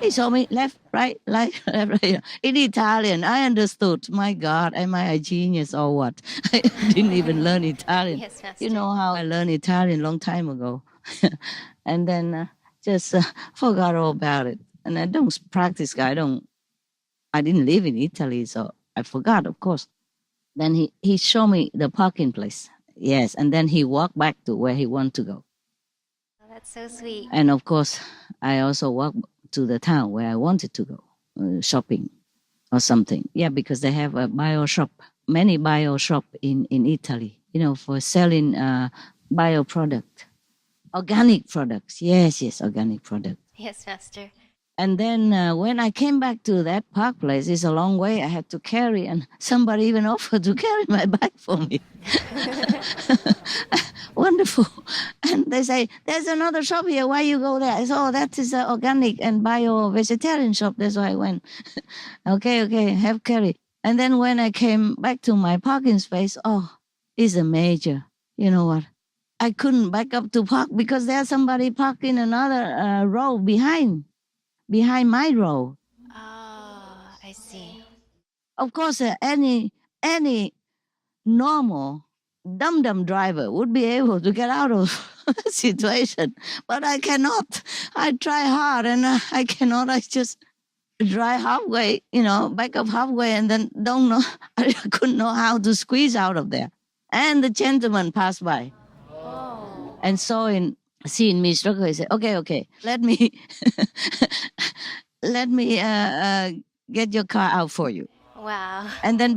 He showed me left, right, left, right. In Italian, I understood. My God, am I a genius or what? I didn't even learn Italian. Yes, Master. You know how I learned Italian a long time ago. And then just forgot all about it. And I don't practice. I didn't live in Italy, so I forgot, of course. Then he showed me the parking place. Yes, and then he walked back to where he wanted to go. That's so sweet. And of course, I also walked to the town where I wanted to go, shopping or something. Yeah, because they have a bio shop, many bio shop in Italy, for selling bio product, organic products. Yes, organic product. Yes, Master. And then when I came back to that park place, it's a long way I had to carry, and somebody even offered to carry my bag for me. Wonderful. And they say, there's another shop here. Why you go there? I said, oh, that is an organic and bio-vegetarian shop. That's why I went. Okay, have carry. And then when I came back to my parking space, it's a major. You know what? I couldn't back up to park because there's somebody parked in another row behind my row. Oh, I see. Of course, any normal dum-dum driver would be able to get out of the situation, but I cannot. I try hard and I cannot. I just drive halfway, back up halfway, and then don't know. I couldn't know how to squeeze out of there. And the gentleman passed by, and seeing me struggle, he said, "Okay, let me get your car out for you." Wow. And then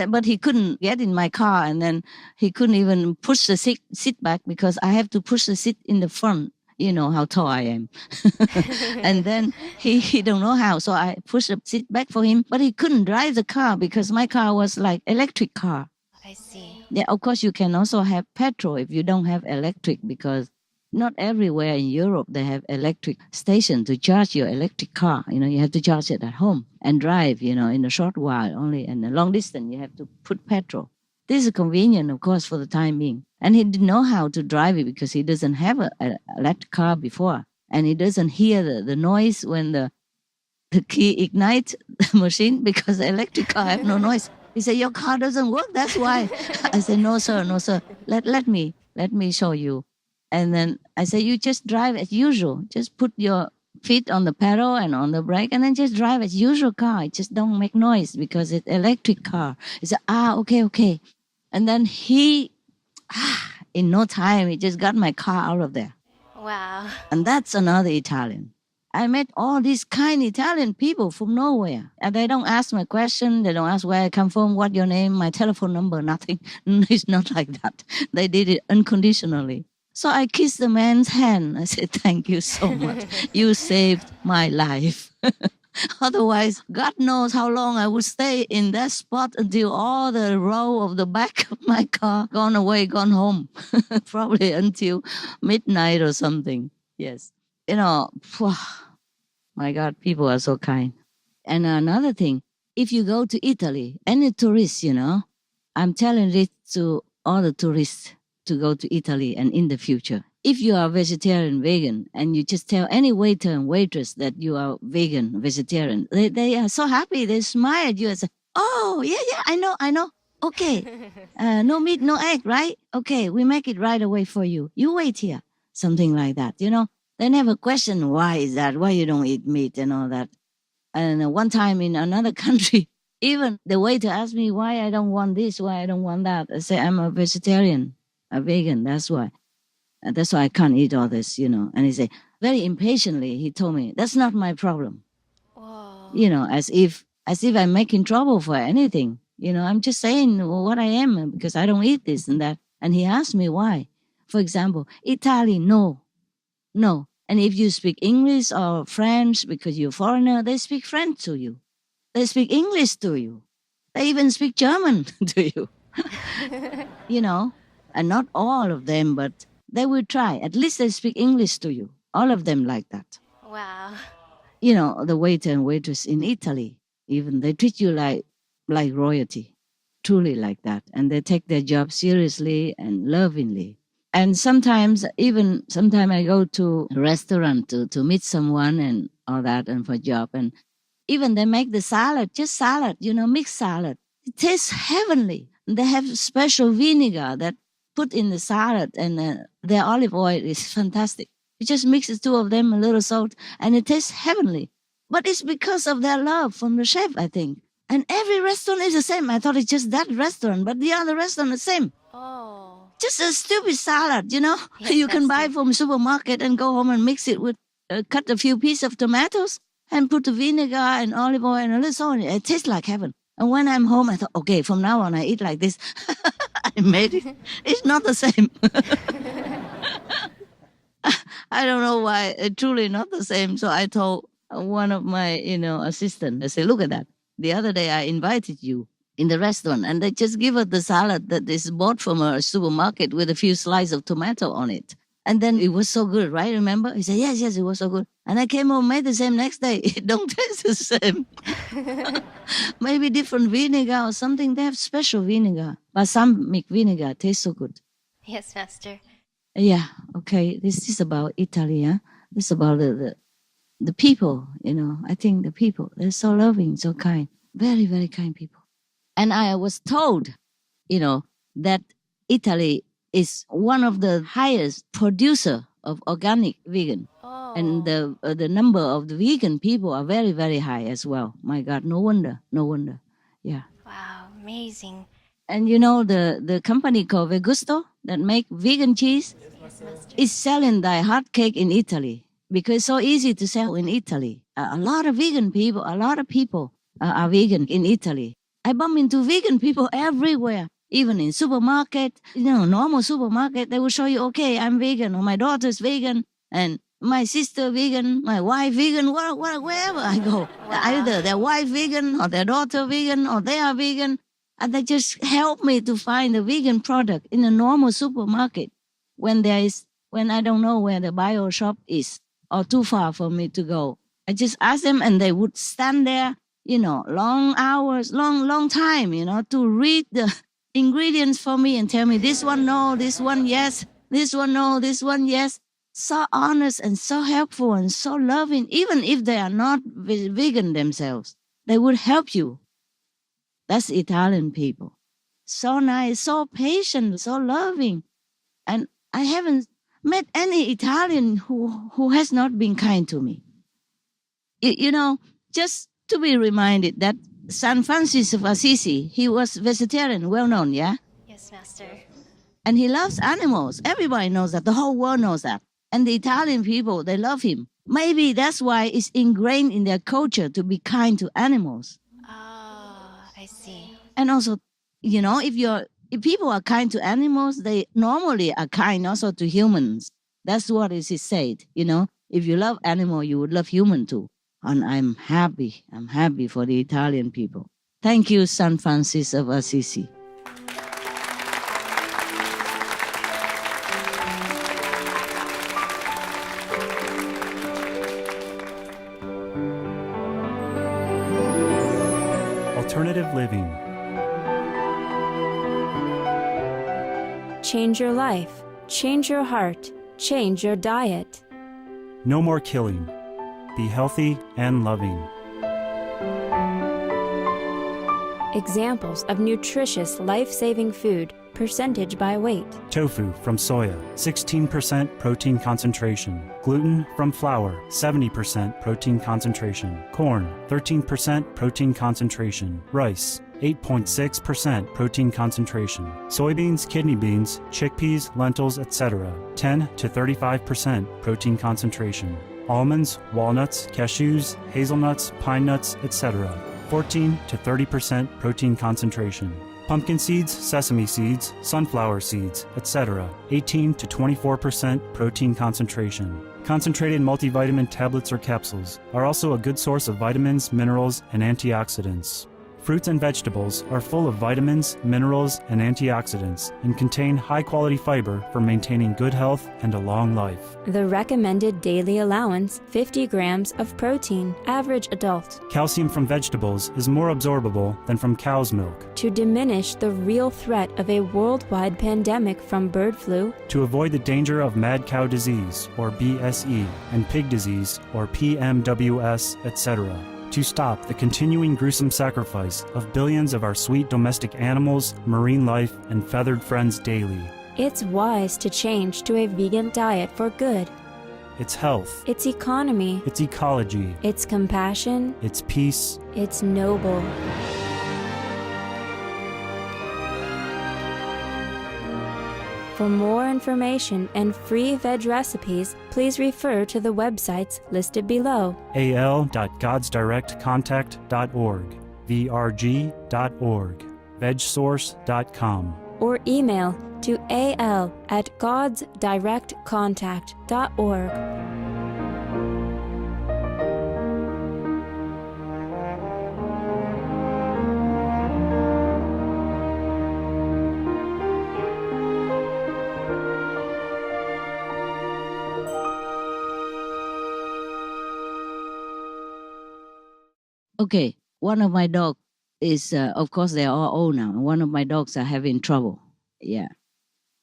but he couldn't get in my car, and then he couldn't even push the seat back because I have to push the seat in the front. You know how tall I am. And then he don't know how, so I pushed the seat back for him, but he couldn't drive the car because my car was like electric car. I see. Yeah, of course you can also have petrol if you don't have electric, because not everywhere in Europe they have electric station to charge your electric car. You have to charge it at home and drive, in a short while only. And a long distance, you have to put petrol. This is convenient, of course, for the time being. And he didn't know how to drive it because he doesn't have an electric car before. And he doesn't hear the noise when the key ignites the machine, because the electric car have no noise. He said, your car doesn't work, that's why. I said, no, sir. Let me show you. And then I said, you just drive as usual. Just put your feet on the pedal and on the brake, and then just drive as usual car. Just don't make noise because it's electric car. He said, okay. And then in no time, he just got my car out of there. Wow. And that's another Italian. I met all these kind Italian people from nowhere. And they don't ask my question. They don't ask where I come from, what your name, my telephone number, nothing. It's not like that. They did it unconditionally. So I kissed the man's hand. I said, thank you so much. You saved my life. Otherwise, God knows how long I would stay in that spot until all the row of the back of my car gone away, gone home. Probably until midnight or something. Yes. You know, my God, people are so kind. And another thing, if you go to Italy, any tourist, I'm telling this to all the tourists to go to Italy and in the future. If you are vegetarian, vegan, and you just tell any waiter and waitress that you are vegan, vegetarian, they are so happy. They smile at you and say, oh, yeah, I know. Okay. No meat, no egg, right? Okay, we make it right away for you. You wait here. Something like that, They never question why is that, why you don't eat meat and all that. And one time in another country, even the waiter asked me why I don't want this, why I don't want that. I say, I'm a vegetarian, a vegan, that's why. That's why I can't eat all this, And he said, very impatiently, he told me, that's not my problem. Whoa. As if I'm making trouble for anything. I'm just saying what I am because I don't eat this and that. And he asked me why. For example, Italian, no. And if you speak English or French, because you're a foreigner, they speak French to you. They speak English to you. They even speak German to you. And not all of them, but they will try. At least they speak English to you. All of them like that. Wow. The waiter and waitress in Italy, even they treat you like royalty, truly like that. And they take their job seriously and lovingly. And sometimes I go to a restaurant to meet someone and all that and for a job. And even they make the salad, just salad, mixed salad. It tastes heavenly. They have special vinegar that put in the salad and their olive oil is fantastic. You just mix the two of them, a little salt, and it tastes heavenly. But it's because of their love from the chef, I think. And every restaurant is the same. I thought it's just that restaurant, but the other restaurant is the same. Oh. Just a stupid salad, Yes, you can buy Master. from supermarket and go home and mix it with, cut a few pieces of tomatoes and put the vinegar and olive oil and a little salt. It tastes like heaven. And when I'm home, I thought, okay, from now on I eat like this. I made it. It's not the same. I don't know why. It's truly not the same. So I told one of my, assistant, I said, look at that. The other day I invited you in the restaurant and they just give us the salad that is bought from a supermarket with a few slices of tomato on it. And then it was so good, right? Remember? He said, yes, it was so good. And I came home, made the same next day. It don't taste the same. Maybe different vinegar or something. They have special vinegar. Balsamic vinegar tastes so good. Yes, Master. Yeah, okay. This is about Italy, huh? This is about the people, I think the people, they're so loving, so kind. Very, very kind people. And I was told, that Italy is one of the highest producer of organic vegan. Oh. And the number of the vegan people are very, very high as well. My God, no wonder. Yeah. Wow, amazing. And the company called Vegusto that make vegan cheese Yes, Master. is selling the hot cake in Italy because it's so easy to sell in Italy. A lot of people are vegan in Italy. I bump into vegan people everywhere, even in supermarket, normal supermarket. They will show you, okay, I'm vegan, or my daughter's vegan, and my sister vegan, my wife vegan, wherever I go. Wow. Either their wife vegan, or their daughter vegan, or they are vegan. And they just help me to find a vegan product in a normal supermarket when I don't know where the bio shop is or too far for me to go. I just ask them and they would stand there, long hours, long time, to read the ingredients for me and tell me this one no, this one yes, this one no, this one yes. So honest and so helpful and so loving, even if they are not vegan themselves. They would help you. That's Italian people. So nice, so patient, so loving. And I haven't met any Italian who has not been kind to me. Just to be reminded that San Francis of Assisi, he was vegetarian, well known, yeah? Yes, Master. And he loves animals. Everybody knows that. The whole world knows that. And the Italian people, they love him. Maybe that's why it's ingrained in their culture to be kind to animals. Ah, I see. And also, if people are kind to animals, they normally are kind also to humans. That's what is it said. If you love animal, you would love human too. And I'm happy for the Italian people. Thank you, San Francis of Assisi. Alternative living. Change your life, change your heart, change your diet. No more killing. Be healthy and loving. Examples of nutritious, life-saving food, percentage by weight. Tofu from soya, 16% protein concentration. Gluten from flour, 70% protein concentration. Corn, 13% protein concentration. Rice, 8.6% protein concentration. Soybeans, kidney beans, chickpeas, lentils, etc. 10 to 35% protein concentration. Almonds, walnuts, cashews, hazelnuts, pine nuts, etc. 14 to 30% protein concentration. Pumpkin seeds, sesame seeds, sunflower seeds, etc. 18 to 24% protein concentration. Concentrated multivitamin tablets or capsules are also a good source of vitamins, minerals, and antioxidants. Fruits and vegetables are full of vitamins, minerals, and antioxidants and contain high-quality fiber for maintaining good health and a long life. The recommended daily allowance, 50 grams of protein, average adult. Calcium from vegetables is more absorbable than from cow's milk. To diminish the real threat of a worldwide pandemic from bird flu, To avoid the danger of mad cow disease, or BSE, and pig disease, or PMWS, etc. To stop the continuing gruesome sacrifice of billions of our sweet domestic animals, marine life, and feathered friends daily. it's wise to change to a vegan diet for good. It's health, It's economy, it's ecology, it's compassion, it's peace. it's noble. For more information and free veg recipes, please refer to the websites listed below. al.godsdirectcontact.org, vrg.org, vegsource.com. Or email to al@godsdirectcontact.org. Okay, one of my dogs is, of course, they're all old now. One of my dogs are having trouble. Yeah.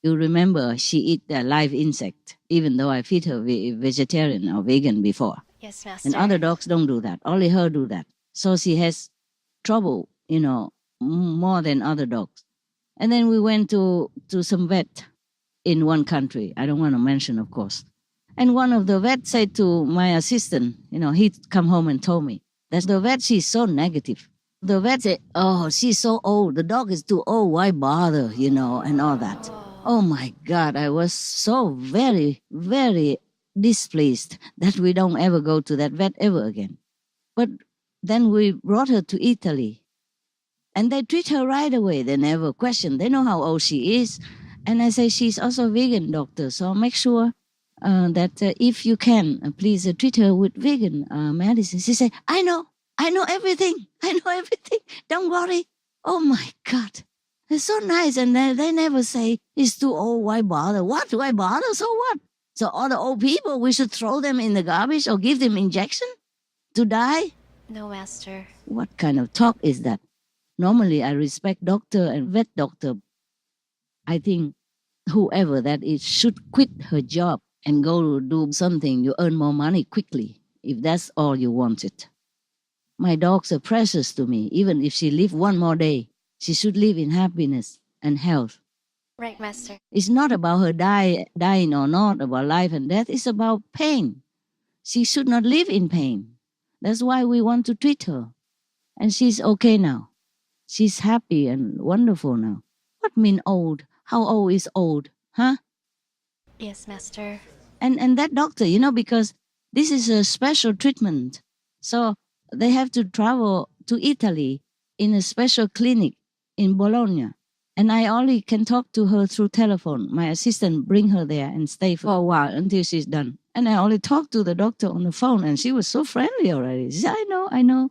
You remember she eat the live insect, even though I feed her vegetarian or vegan before. Yes, Master. And other dogs don't do that. Only her do that. So she has trouble, more than other dogs. And then we went to some vet in one country. I don't want to mention, of course. And one of the vets said to my assistant, he come home and told me that the vet, she's so negative. The vet said, oh, she's so old. The dog is too old. Why bother, and all that. Oh my God, I was so very, very displeased that we don't ever go to that vet ever again. But then we brought her to Italy. And they treat her right away. They never question. They know how old she is. And I say, she's also vegan, doctor. So make sure that if you can, please treat her with vegan medicine. She said, I know everything. I know everything. Don't worry. Oh my God. It's so nice. And they never say, it's too old. Why bother? What? Why bother? So what? So all the old people, we should throw them in the garbage or give them injection to die? No, Master. What kind of talk is that? Normally, I respect doctor and vet doctor. I think whoever that is should quit her job and go do something. You earn more money quickly, if that's all you wanted. My dogs are precious to me. Even if she live one more day, she should live in happiness and health. Right, Master. It's not about her dying or not, about life and death. It's about pain. She should not live in pain. That's why we want to treat her. And she's okay now. She's happy and wonderful now. What mean old? How old is old? Huh? Yes, Master. And that doctor, because This is a special treatment. So they have to travel to Italy in a special clinic in Bologna. And I only can talk to her through telephone. My assistant bring her there and stay for a while until she's done. And I only talk to the doctor on the phone, and she was so friendly already. She said, I know,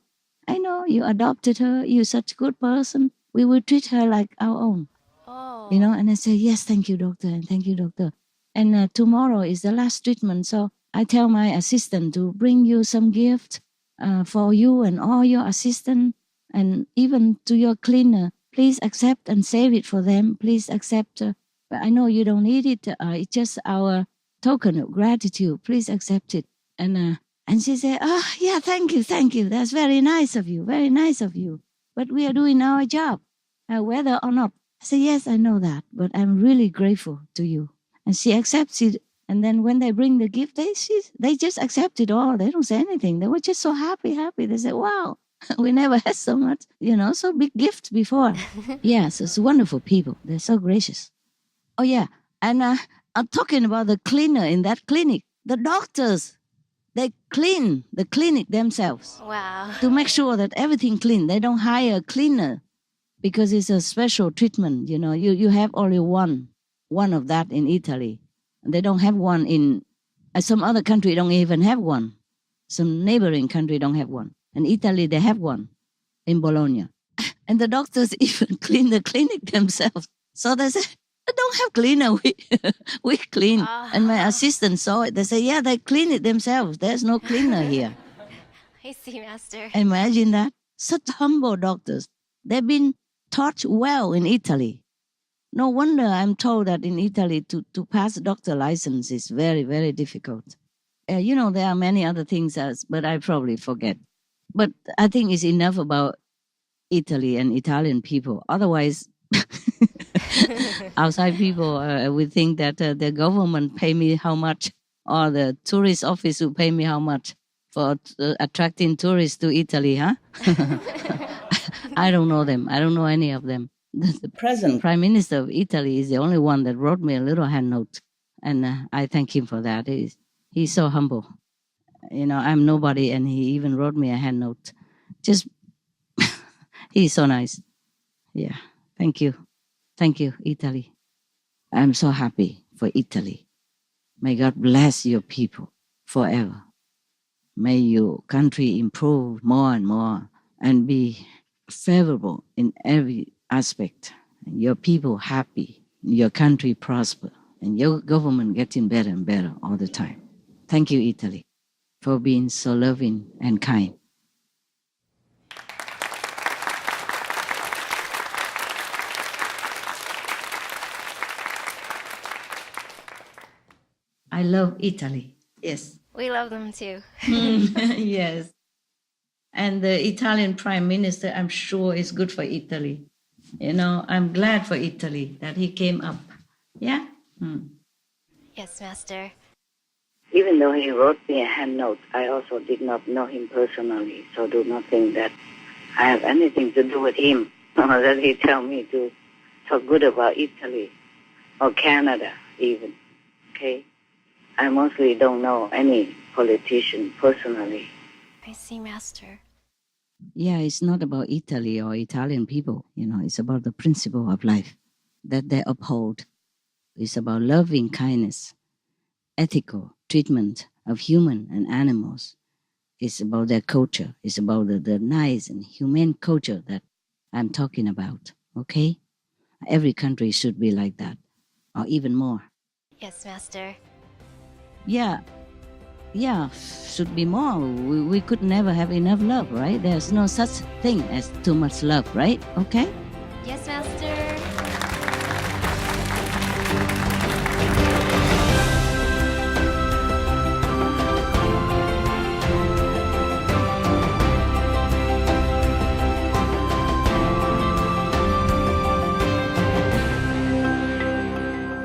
you adopted her. You're such a good person. We will treat her like our own. Oh. And I say, yes, thank you, doctor, and thank you, doctor. And tomorrow is the last treatment, so I tell my assistant to bring you some gift for you and all your assistant, and even to your cleaner. Please accept and save it for them. Please accept. But I know you don't need it. It's just our token of gratitude. Please accept it. And she said, oh, yeah, thank you. That's very nice of you. Very nice of you. But we are doing our job, whether or not. I said, yes, I know that, but I'm really grateful to you. And she accepts it. And then when they bring the gift, they just accept it all. They don't say anything. They were just so happy. They said, wow, we never had so much, so big gift before. Yes, it's wonderful people. They're so gracious. Oh, yeah. And I'm talking about the cleaner in that clinic. The doctors, they clean the clinic themselves. Wow. To make sure that everything clean. They don't hire a cleaner because it's a special treatment. You have only one of that in Italy. They don't have one in some other country. Don't even have one. Some neighboring country don't have one. In Italy, they have one in Bologna. And the doctors even clean the clinic themselves. So they say, I don't have cleaner. We clean. And my assistant saw it. They say, yeah, they clean it themselves. There's no cleaner here. I see, Master. Imagine that. Such humble doctors. They've been taught well in Italy. No wonder I'm told that in Italy to pass a doctor license is very, very difficult. There are many other things, but I probably forget. But I think it's enough about Italy and Italian people. Otherwise, outside people would think that the government pay me how much, or the tourist office will pay me how much for attracting tourists to Italy, huh? I don't know them. I don't know any of them. The present Prime Minister of Italy is the only one that wrote me a little hand note. And I thank him for that. He's so humble. I'm nobody, and he even wrote me a hand note. Just, he's so nice. Yeah, thank you. Thank you, Italy. I'm so happy for Italy. May God bless your people forever. May your country improve more and more and be favorable in every aspect. Your people happy, your country prosper, and your government getting better and better all the time. Thank you, Italy, for being so loving and kind. I love Italy. Yes. We love them too. Yes. And the Italian Prime Minister, I'm sure, is good for Italy. I'm glad for Italy that he came up. Yeah? Yes, Master. Even though he wrote me a hand note, I also did not know him personally, so do not think that I have anything to do with him, or that he tell me to talk good about Italy or Canada even. Okay? I mostly don't know any politician personally. I see, Master. Yeah, it's not about Italy or Italian people. It's about the principle of life that they uphold. It's about loving kindness, ethical treatment of human and animals. It's about their culture. It's about the nice and humane culture that I'm talking about, okay? Every country should be like that, or even more. Yes, Master. Yeah, should be more. We could never have enough love, right? There's no such thing as too much love, right? Okay? Yes, Master.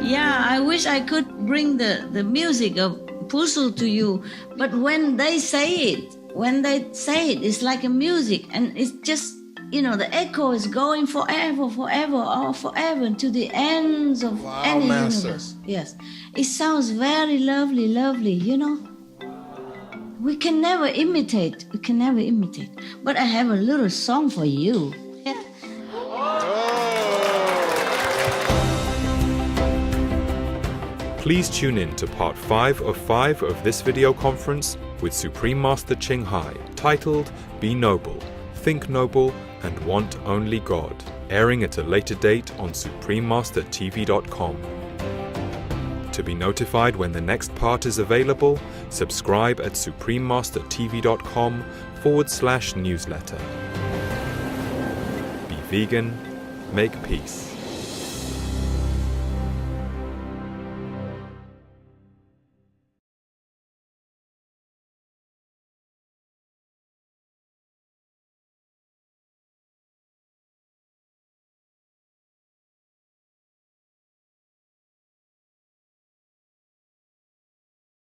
Yeah, I wish I could bring the music of Puzzle to you, but when they say it, it's like a music, and it's just, the echo is going forever, to the ends of any Master. universe. Yes, it sounds very lovely, We can never imitate. We can never imitate. But I have a little song for you. Please tune in to part 5 of 5 of this video conference with Supreme Master Ching Hai, titled Be Noble, Think Noble, and Want Only God, airing at a later date on suprememastertv.com. To be notified when the next part is available, subscribe at suprememastertv.com/newsletter. Be vegan, make peace.